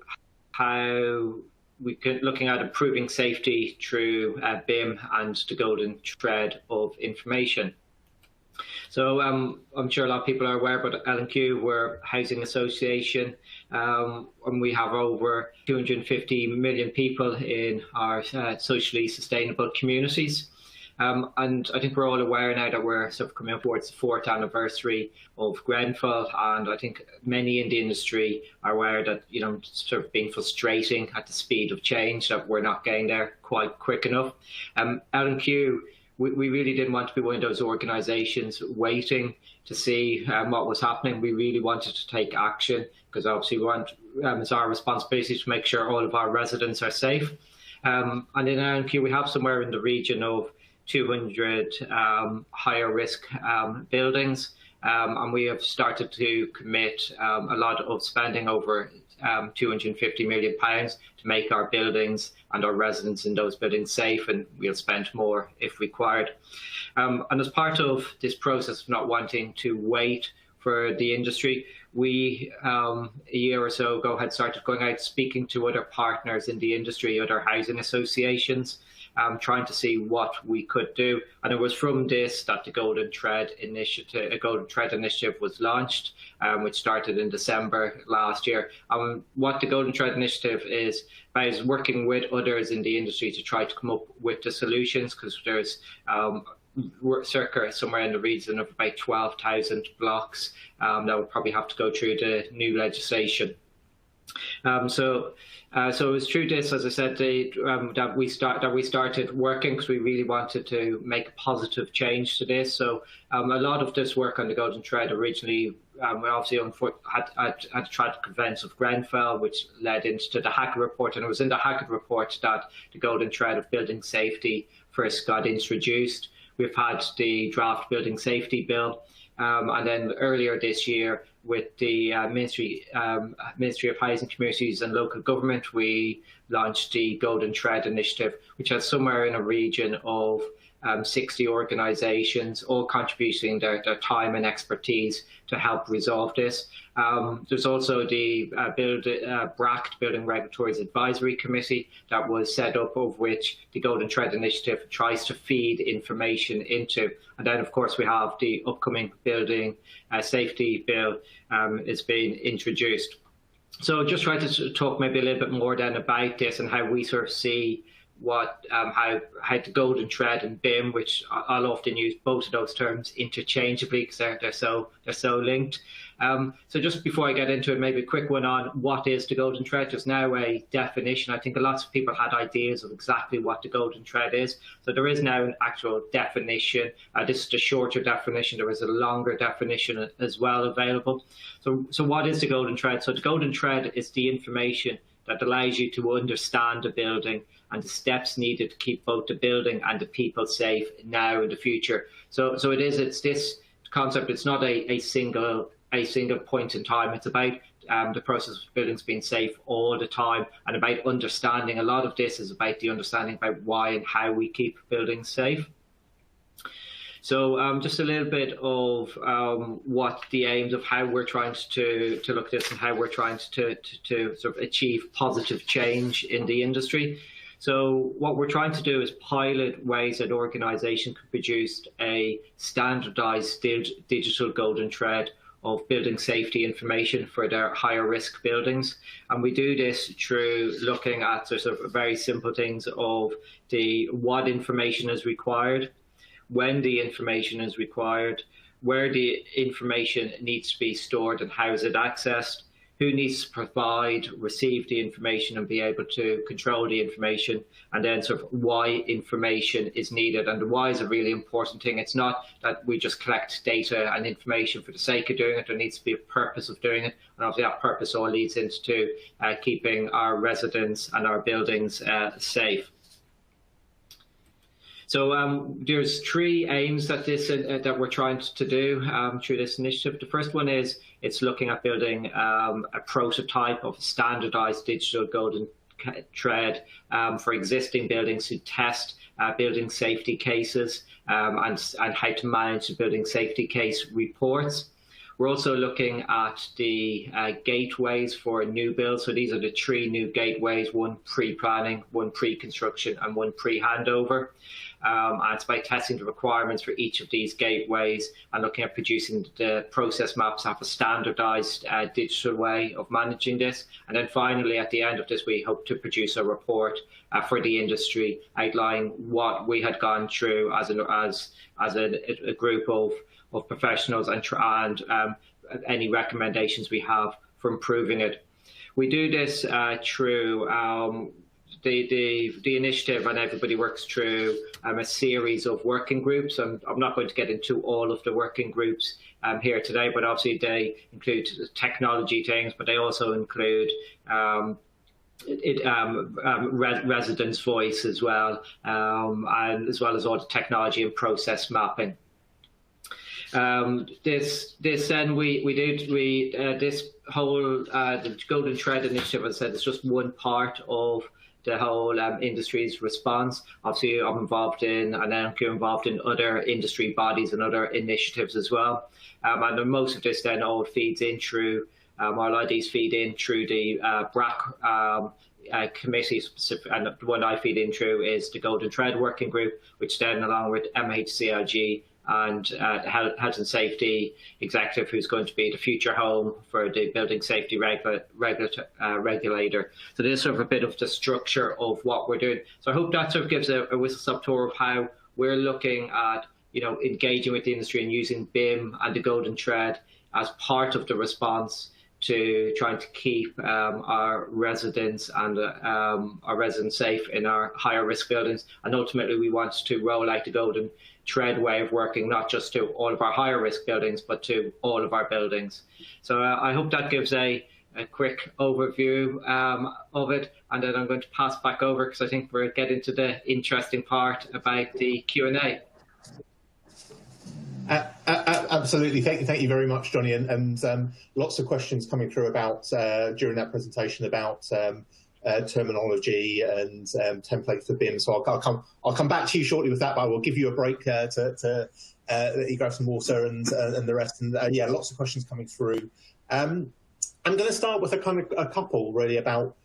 how we can, looking at improving safety through BIM and the golden thread of information. So I'm sure a lot of people are aware, but L&Q, we're a housing association, and we have over 250 million people in our socially sustainable communities. And I think we're all aware now that we're sort of coming up towards the 4th anniversary of Grenfell, and I think many in the industry are aware that, it's sort of been frustrating at the speed of change, that we're not getting there quite quick enough. L&Q, we really didn't want to be one of those organisations waiting to see what was happening. We really wanted to take action, because obviously we want, it's our responsibility to make sure all of our residents are safe. And in L&Q, we have somewhere in the region of 200 higher risk buildings, and we have started to commit a lot of spending, over £250 million, to make our buildings and our residents in those buildings safe, and we'll spend more if required. And as part of this process of not wanting to wait for the industry, we, a year or so ago, had started going out speaking to other partners in the industry, other housing associations, trying to see what we could do. And it was from this that the Golden Thread Initiative was launched, which started in December last year. What the Golden Thread Initiative is working with others in the industry to try to come up with the solutions, because there's circa somewhere in the region of about 12,000 blocks that would probably have to go through the new legislation. So it was through this, as I said, that we started working, because we really wanted to make a positive change to this. So a lot of this work on the Golden Thread originally, we obviously had to try to convince of Grenfell, which led into the Hackett report, and it was in the Hackett report that the Golden Thread of building safety first got introduced. We've had the draft building safety bill, and then earlier this year, with the Ministry of Housing, Communities and Local Government, we launched the Golden Thread Initiative, which has somewhere in a region of 60 organisations, all contributing their time and expertise to help resolve this. There's also the BRACT, Building Regulatories Advisory Committee, that was set up, of which the Golden Thread Initiative tries to feed information into. And then, of course, we have the upcoming Building Safety Bill is being introduced. So just try to talk maybe a little bit more then about this and how we sort of see how the Golden Thread and BIM, which I'll often use both of those terms interchangeably because they're so linked. So just before I get into it, maybe a quick one on what is the Golden Thread. There's now a definition. I think lots of people had ideas of exactly what the Golden Thread is. So there is now an actual definition. This is a shorter definition. There is a longer definition as well available. So what is the Golden Thread? So the Golden Thread is the information that allows you to understand a building and the steps needed to keep both the building and the people safe now and the future. So it's this concept. It's not a single point in time. It's about the process of buildings being safe all the time, and about understanding. A lot of this is about the understanding about why and how we keep buildings safe. So just a little bit of what the aims of how we're trying to look at this and how we're trying to sort of achieve positive change in the industry. So what we're trying to do is pilot ways that organisations can produce a standardised digital Golden Thread of building safety information for their higher risk buildings. And we do this through looking at sort of very simple things of what information is required, when the information is required, where the information needs to be stored and how is it accessed, who needs to receive the information and be able to control the information, and then sort of why information is needed. And the why is a really important thing. It's not that we just collect data and information for the sake of doing it. There needs to be a purpose of doing it. And obviously that purpose all leads into keeping our residents and our buildings safe. So there's three aims that that we're trying to do through this initiative. The first one is it's looking at building a prototype of a standardised digital Golden Thread for existing buildings to test building safety cases and how to manage the building safety case reports. We're also looking at the gateways for new builds. So these are the three new gateways: one pre-planning, one pre-construction, and one pre-handover. And it's by testing the requirements for each of these gateways and looking at producing the process maps, have a standardised digital way of managing this. And then finally, at the end of this, we hope to produce a report for the industry outlining what we had gone through as a group of professionals and any recommendations we have for improving it. We do this through the initiative, and everybody works through a series of working groups. And I'm not going to get into all of the working groups here today, but obviously they include technology things, but they also include residents' voice as well, and as well as all the technology and process mapping. This whole the Golden Thread initiative, as I said, is just one part of the whole industry's response. Obviously, I'm involved in, and I'm involved in other industry bodies and other initiatives as well. And most of this then all feeds in through, or a lot of these feed in through the BRAC committee specific, and the one I feed in through is the Golden Thread Working Group, which then along with MHCIG and Health and Safety Executive, who's going to be the future home for the Building Safety Regulator. So there's sort of a bit of the structure of what we're doing. So I hope that sort of gives a whistle-stop tour of how we're looking at, engaging with the industry and using BIM and the Golden Thread as part of the response to trying to keep our residents and our residents safe in our higher risk buildings. And ultimately, we want to roll out the Golden Thread way of working, not just to all of our higher risk buildings, but to all of our buildings. So I hope that gives a quick overview of it. And then I'm going to pass back over because I think we're getting to the interesting part about the Q&A. Absolutely. Thank you very much, Johnny. And lots of questions coming through about during that presentation about terminology and templates for BIM. So I'll come back to you shortly with that, but I will give you a break to you grab some water and the rest. And yeah, lots of questions coming through. I'm going to start with a couple really about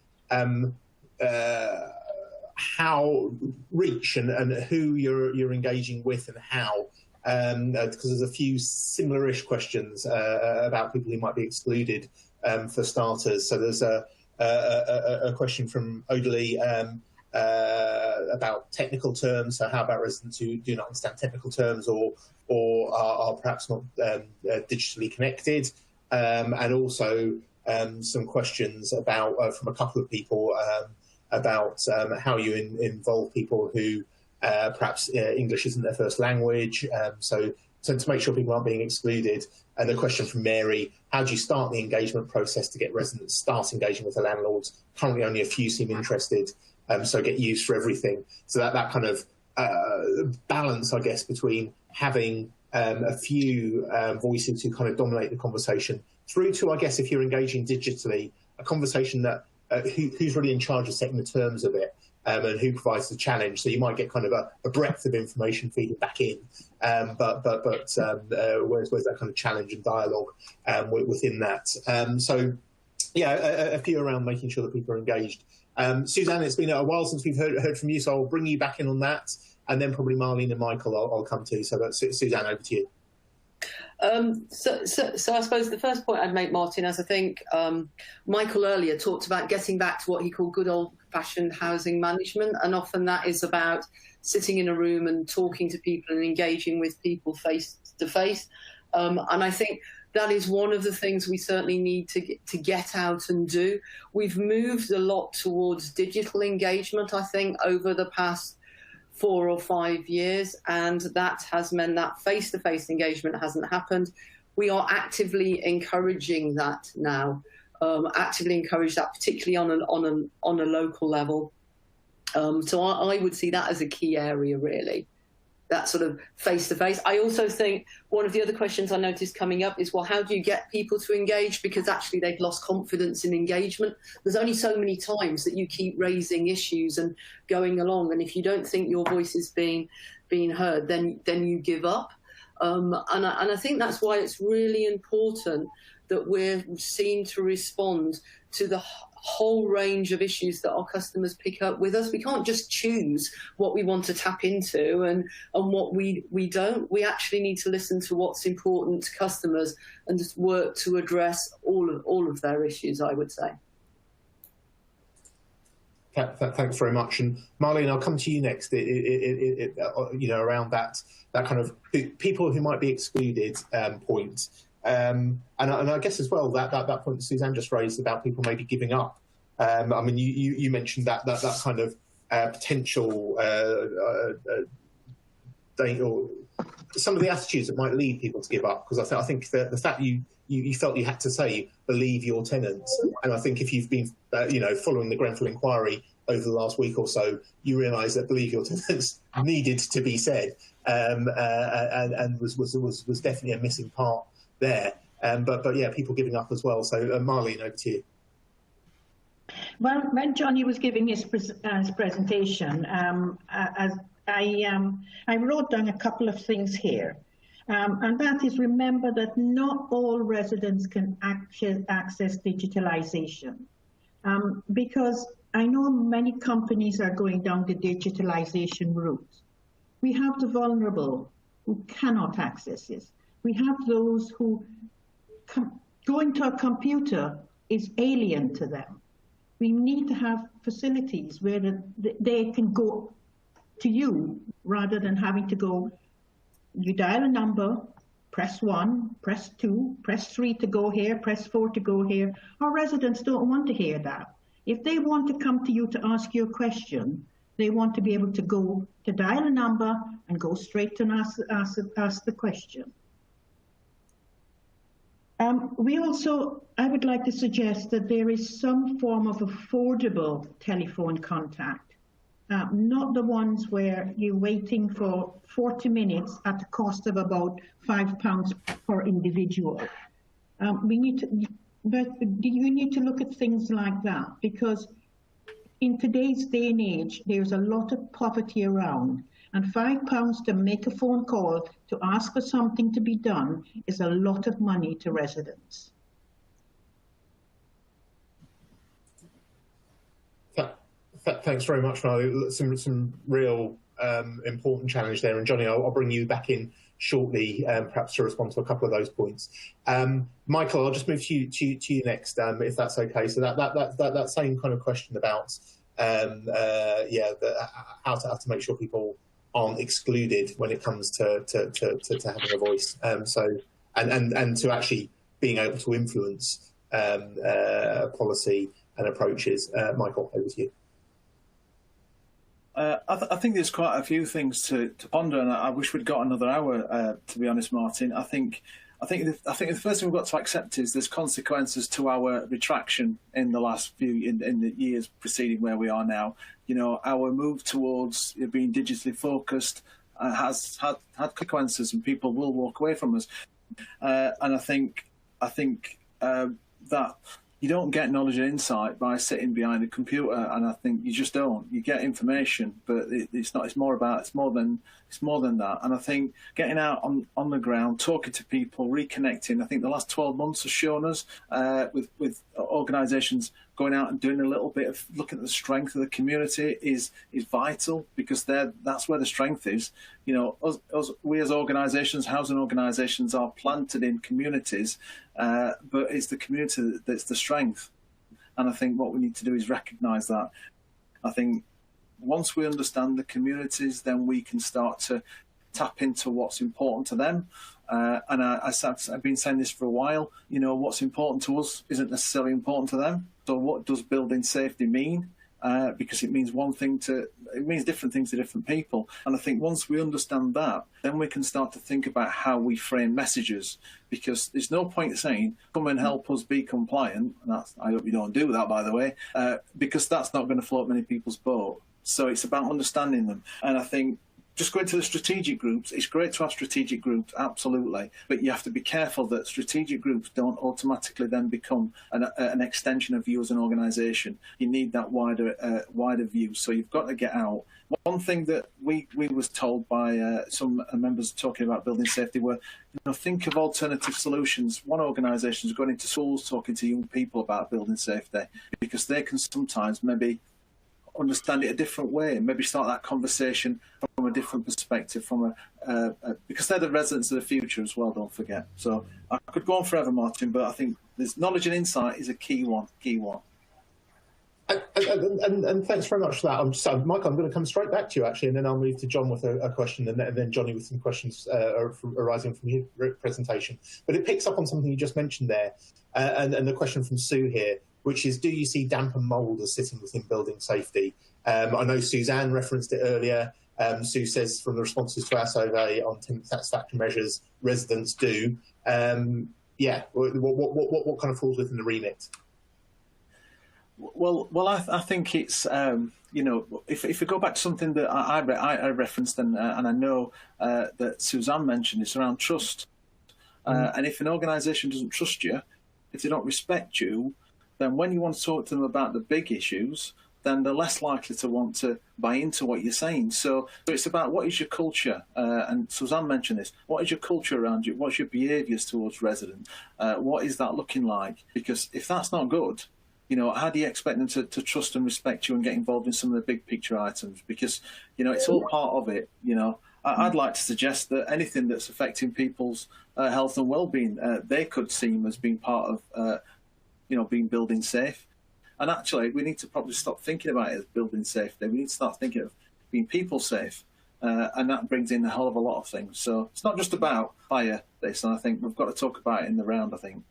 how reach and who you're engaging with and how. Because there's a few similar-ish questions about people who might be excluded for starters. So there's a question from Odalie about technical terms. So how about residents who do not understand technical terms or are perhaps not digitally connected? And also some questions about from a couple of people about how you involve people who perhaps English isn't their first language, so to make sure people aren't being excluded. And a question from Mary, how do you start the engagement process to get residents start engaging with the landlords? Currently only a few seem interested, so get used for everything. So that kind of balance, I guess, between having a few voices who kind of dominate the conversation through to, I guess, if you're engaging digitally, a conversation that who's really in charge of setting the terms of it. And who provides the challenge? So you might get kind of a breadth of information feeding back in, but where's that kind of challenge and dialogue within that? So yeah, a few around making sure that people are engaged. Suzanne, it's been a while since we've heard from you, so I'll bring you back in on that, and then probably Marlene and Michael I'll come to. So that's Suzanne, over to you. So I suppose the first point I'd make, Martin, as I think Michael earlier talked about getting back to what he called good old-fashioned housing management, and often that is about sitting in a room and talking to people and engaging with people face to face. And I think that is one of the things we certainly need to get out and do. We've moved a lot towards digital engagement, I think, over the past 4 or 5 years, and that has meant that face-to-face engagement hasn't happened. We are actively encouraging that now, actively encourage that, particularly on a local level. So I would see that as a key area, really, that sort of face-to-face. I also think one of the other questions I noticed coming up is, well, how do you get people to engage? Because actually they've lost confidence in engagement. There's only so many times that you keep raising issues and going along, and if you don't think your voice is being heard, then you give up. And I think that's why it's really important that we're seen to respond to the whole range of issues that our customers pick up with us. We can't just choose what we want to tap into and what we don't. We actually need to listen to what's important to customers and just work to address all of their issues, I would say. Thanks very much. And Marlene, I'll come to you next. Around that kind of people who might be excluded point. And I guess as well that point that Suzanne just raised about people maybe giving up. I mean, you mentioned that kind of potential or some of the attitudes that might lead people to give up. Because I think the fact you felt you had to say believe your tenants, and I think if you've been following the Grenfell inquiry over the last week or so, you realise that believe your tenants needed to be said, and was definitely a missing part there. But yeah, people giving up as well. So Marlene, over to you. Well, when Johnny was giving his presentation, I wrote down a couple of things here. And that is, remember that not all residents can access digitalization. Because I know many companies are going down the digitalization route. We have the vulnerable who cannot access this. We have those who going to a computer is alien to them. We need to have facilities where they can go to you rather than having to go, you dial a number, press 1, press 2, press 3 to go here, press 4 to go here. Our residents don't want to hear that. If they want to come to you to ask you a question, they want to be able to go to dial a number and go straight to ask the question. I would like to suggest that there is some form of affordable telephone contact, not the ones where you're waiting for 40 minutes at the cost of about £5 per individual. You need to look at things like that, because in today's day and age, there's a lot of poverty around. And £5 to make a phone call to ask for something to be done is a lot of money to residents. Thanks very much, Riley. Some real important challenge there. And Johnny, I'll bring you back in shortly, perhaps to respond to a couple of those points. Michael, I'll just move to you next, if that's okay. So that same kind of question about how to make sure people aren't excluded when it comes to having a voice. And to actually being able to influence policy and approaches. Michael, over to you. I think there's quite a few things to ponder, and I wish we'd got another hour. To be honest, Martin, I think the first thing we've got to accept is there's consequences to our retraction in the last in the years preceding where we are now. You know, our move towards being digitally focused has had consequences, and people will walk away from us. And I think that you don't get knowledge and insight by sitting behind a computer, and I think you just don't. You get information, but it's not. It's more than that. And I think getting out on the ground, talking to people, reconnecting. I think the last 12 months has shown us with organisations going out and doing a little bit of looking at the strength of the community is vital, because that's where the strength is. You know, we as organisations, housing organisations, are planted in communities, but it's the community that's the strength. And I think what we need to do is recognise that. I think once we understand the communities, then we can start to tap into what's important to them. And I've been saying this for a while. You know, what's important to us isn't necessarily important to them. So what does building safety mean? Because it means it means different things to different people. And I think once we understand that, then we can start to think about how we frame messages. Because there's no point saying, come and help us be compliant. And I hope you don't do that, by the way, because that's not going to float many people's boat. So it's about understanding them. And I think just going to the strategic groups, it's great to have strategic groups, absolutely, but you have to be careful that strategic groups don't automatically then become an extension of you as an organisation. You need that wider view, so you've got to get out. One thing that we was told by some members talking about building safety were, think of alternative solutions. One organisation is going into schools talking to young people about building safety, because they can sometimes maybe understand it a different way, and maybe start that conversation from a different perspective, because they're the residents of the future as well, don't forget. So I could go on forever, Martin, but I think there's knowledge and insight is a key one. And thanks very much for that. So, Michael, I'm going to come straight back to you, actually, and then I'll move to John with a question, and then Johnny with some questions arising from your presentation. But it picks up on something you just mentioned there, and the question from Sue here, which is, do you see damp and mould as sitting within building safety? I know Suzanne referenced it earlier. Sue says from the responses to our survey on tenant satisfaction measures, residents do. What kind of falls within the remit? Well, I think it's, if we go back to something that I referenced and I know that Suzanne mentioned, it's around trust. And if an organisation doesn't trust you, if they don't respect you, then when you want to talk to them about the big issues, then they're less likely to want to buy into what you're saying. So it's about what is your culture, and Suzanne mentioned this, what is your culture around you, what's your behaviours towards residents, what is that looking like? Because if that's not good, you know, how do you expect them to trust and respect you and get involved in some of the big picture items? Because, you know, it's all part of it, you know. I'd like to suggest that anything that's affecting people's health and well-being, they could seem as being part of, you know, being building safe. And actually, we need to probably stop thinking about it as building safety. We need to start thinking of being people safe. And that brings in a hell of a lot of things. So it's not just about fire, this, and I think we've got to talk about it in the round, I think.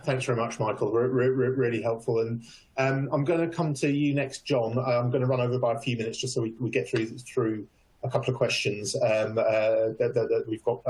Thanks very much, Michael. Really helpful. And I'm going to come to you next, John. I'm going to run over by a few minutes just so we get through a couple of questions that we've got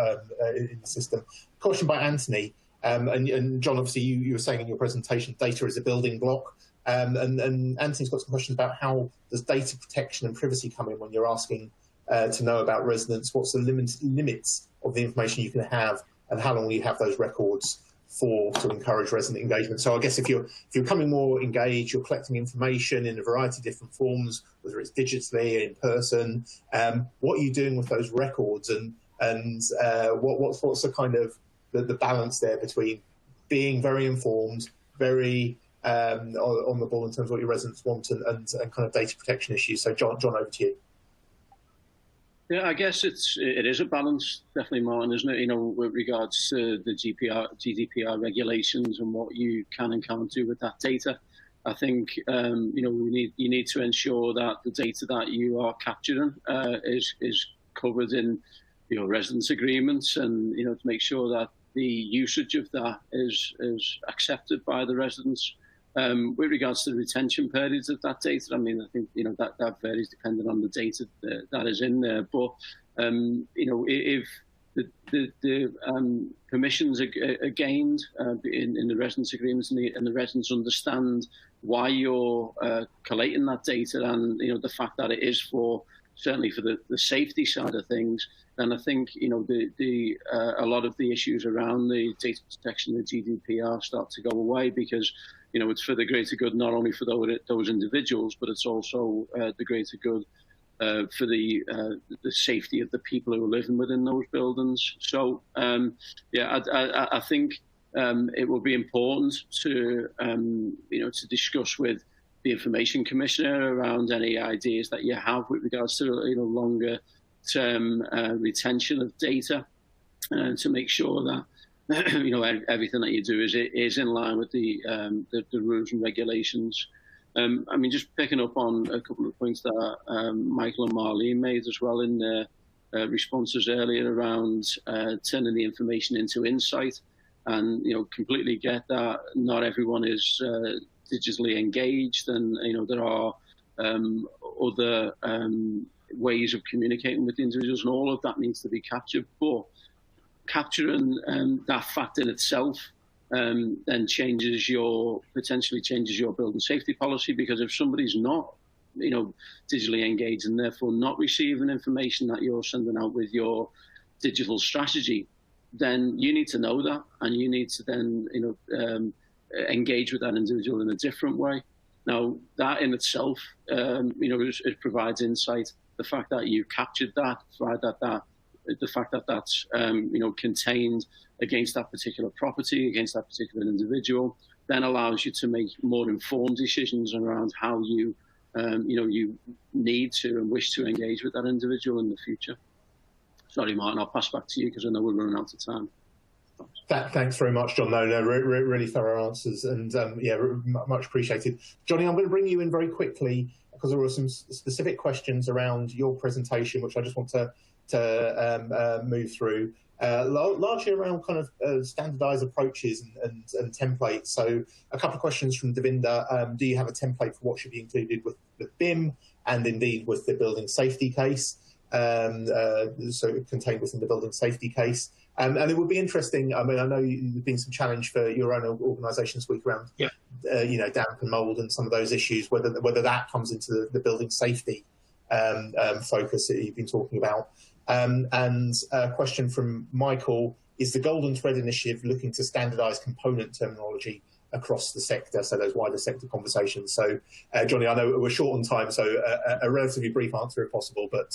in the system. Question by Anthony. And John, obviously, you were saying in your presentation, data is a building block. And Anthony's got some questions about how does data protection and privacy come in when you're asking to know about residents? What's the limits of the information you can have, and how long will you have those records for to encourage resident engagement? So I guess if you're becoming more engaged, you're collecting information in a variety of different forms, whether it's digitally, in person. What are you doing with those records, and what's the kind of the balance there between being very informed, very on the ball in terms of what your residents want, and kind of data protection issues? So John, over to you. Yeah, I guess it is a balance, definitely, Martin, isn't it? You know, with regards to the GDPR regulations and what you can and can't do with that data. I think you know, you need to ensure that the data that you are capturing is covered in your residence agreements, and you know, to make sure that the usage of that is accepted by the residents. With regards to the retention periods of that data, I mean, I think, you know, that varies depending on the data that is in there. But, you know, if the permissions are gained in the residence agreements, and the residents understand why you're collating that data, and, you know, the fact that it is certainly for the safety side of things, then I think, you know, a lot of the issues around the data protection and GDPR start to go away, because, you know, it's for the greater good, not only for those individuals, but it's also the greater good for the safety of the people who are living within those buildings. So, yeah, I think it will be important to, you know, to discuss with the Information Commissioner around any ideas that you have with regards to, you know, longer term retention of data, to make sure that you know, everything that you do is in line with the rules and regulations. I mean, just picking up on a couple of points that Michael and Marlene made as well in their responses earlier around turning the information into insight, and, you know, completely get that not everyone is digitally engaged, and, you know, there are other ways of communicating with individuals, and all of that needs to be captured. But capturing that fact in itself then potentially changes your building safety policy, because if somebody's not, you know, digitally engaged, and therefore not receiving information that you're sending out with your digital strategy, then you need to know that, and you need to then, you know, engage with that individual in a different way. Now, that in itself, you know, it provides insight. The fact that you've captured that, the fact that that's, you know, contained against that particular property, against that particular individual, then allows you to make more informed decisions around how you, you know, you need to and wish to engage with that individual in the future. Sorry, Martin, I'll pass back to you because I know we're running out of time. Thanks very much, John. No, really thorough answers, and yeah, much appreciated. Johnny, I'm going to bring you in very quickly because there were some specific questions around your presentation, which I just want to move through, largely around kind of standardised approaches and templates. So a couple of questions from Devinda. Do you have a template for what should be included with the BIM, and indeed with the building safety case? So contained within the building safety case. And it would be interesting. I mean, I know there's been some challenge for your own organisation this week around, you know, damp and mould and some of those issues. Whether that comes into the building safety focus that you've been talking about. And a question from Michael: is the Golden Thread Initiative looking to standardise component terminology across the sector, so those wider sector conversations. So, Johnny, I know we're short on time, so a relatively brief answer if possible, but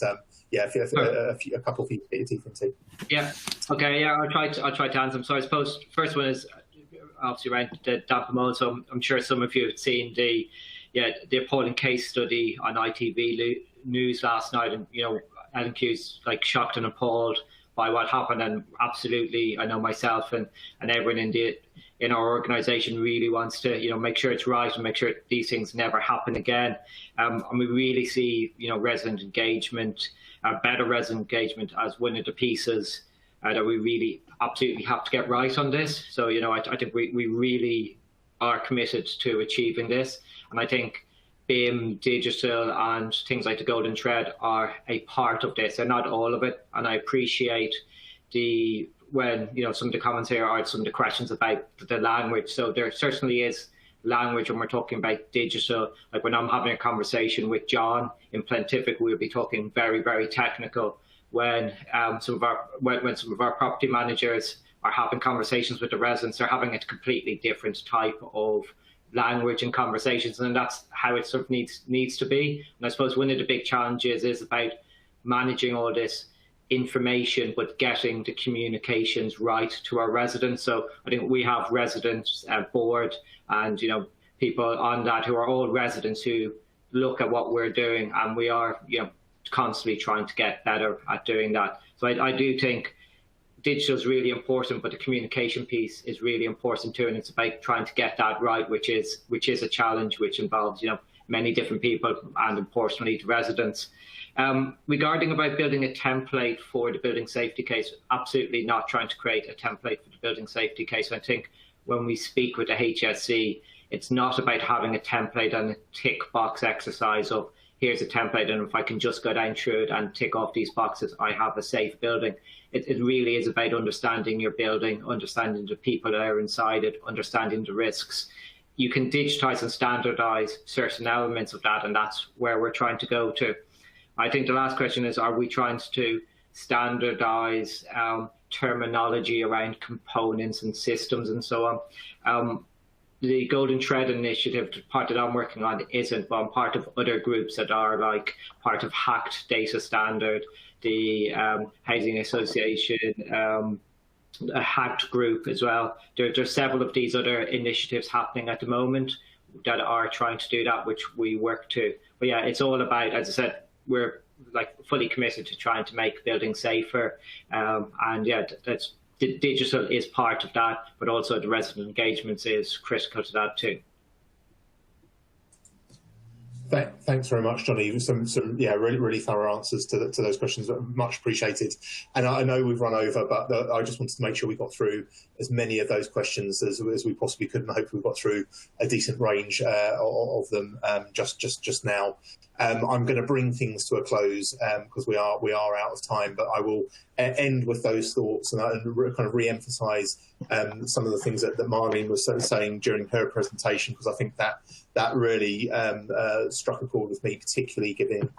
yeah, a couple of feet to get your teeth into. Yeah, okay, yeah, I'll try to answer them. So I suppose the first one is obviously around the damper mold. So I'm sure some of you have seen the appalling case study on ITV News last night, and L&Q's like shocked and appalled by what happened, and absolutely, I know myself and everyone in our organisation really wants to make sure it's right and make sure these things never happen again. And we really see resident engagement, better resident engagement, as one of the pieces that we really absolutely have to get right on this. So I think we really are committed to achieving this, and I think BIM, digital, and things like the Golden Thread are a part of this. They're not all of it, and I appreciate when some of the comments here are some of the questions about the language. So there certainly is language when we're talking about digital. Like when I'm having a conversation with John in Plantific, we'll be talking very, very technical. When some of our property managers are having conversations with the residents, they're having a completely different type of language and conversations, and that's how it sort of needs to be. And I suppose one of the big challenges is about managing all this information, but getting the communications right to our residents. So I think we have residents board and people on that who are all residents who look at what we're doing, and we are constantly trying to get better at doing that. So I do think digital is really important, but the communication piece is really important too, and it's about trying to get that right, which is a challenge, which involves many different people and importantly the residents. Regarding about building a template for the building safety case, absolutely not trying to create a template for the building safety case. I think when we speak with the HSE, it's not about having a template and a tick box exercise of here's a template, and if I can just go down through it and tick off these boxes, I have a safe building. It really is about understanding your building, understanding the people that are inside it, understanding the risks. You can digitize and standardize certain elements of that, and that's where we're trying to go to. I think the last question is, are we trying to standardize terminology around components and systems and so on? The Golden Thread Initiative, the part that I'm working on, isn't, but I'm part of other groups that are like part of Hacked Data Standard, the Housing Association, a Hacked group as well. There's several of these other initiatives happening at the moment that are trying to do that, which we work to. But yeah, it's all about, as I said, we're like fully committed to trying to make buildings safer. And yeah, that's digital is part of that, but also the resident engagements is critical to that too. Thanks very much, Johnny. Some really thorough answers to those questions. Much appreciated. And I know we've run over, but I just wanted to make sure we got through as many of those questions as we possibly could, and hopefully we got through a decent range of them just now. I'm going to bring things to a close because we are out of time, but I will end with those thoughts and kind of re-emphasise some of the things that Marlene was saying during her presentation, because I think that really struck a chord with me, particularly given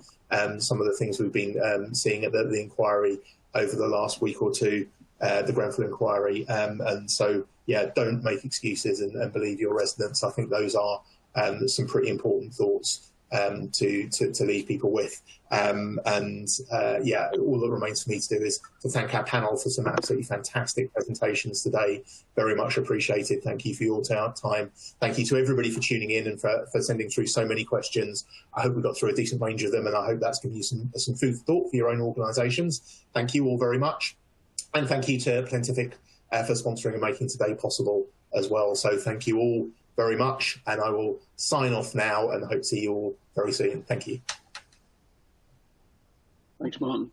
some of the things we've been seeing at the inquiry over the last week or two, the Grenfell inquiry. And so, yeah, don't make excuses and believe your residents. I think those are some pretty important thoughts to leave people with. Yeah, all that remains for me to do is to thank our panel for some absolutely fantastic presentations today. Very much appreciated. Thank you for your time. Thank you to everybody for tuning in and for sending through so many questions. I hope we got through a decent range of them, and I hope that's given you some food for thought for your own organisations. Thank you all very much. And thank you to Plantific for sponsoring and making today possible as well. So thank you all very much, and I will sign off now and hope to see you all very soon. Thank you. Thanks, Martin.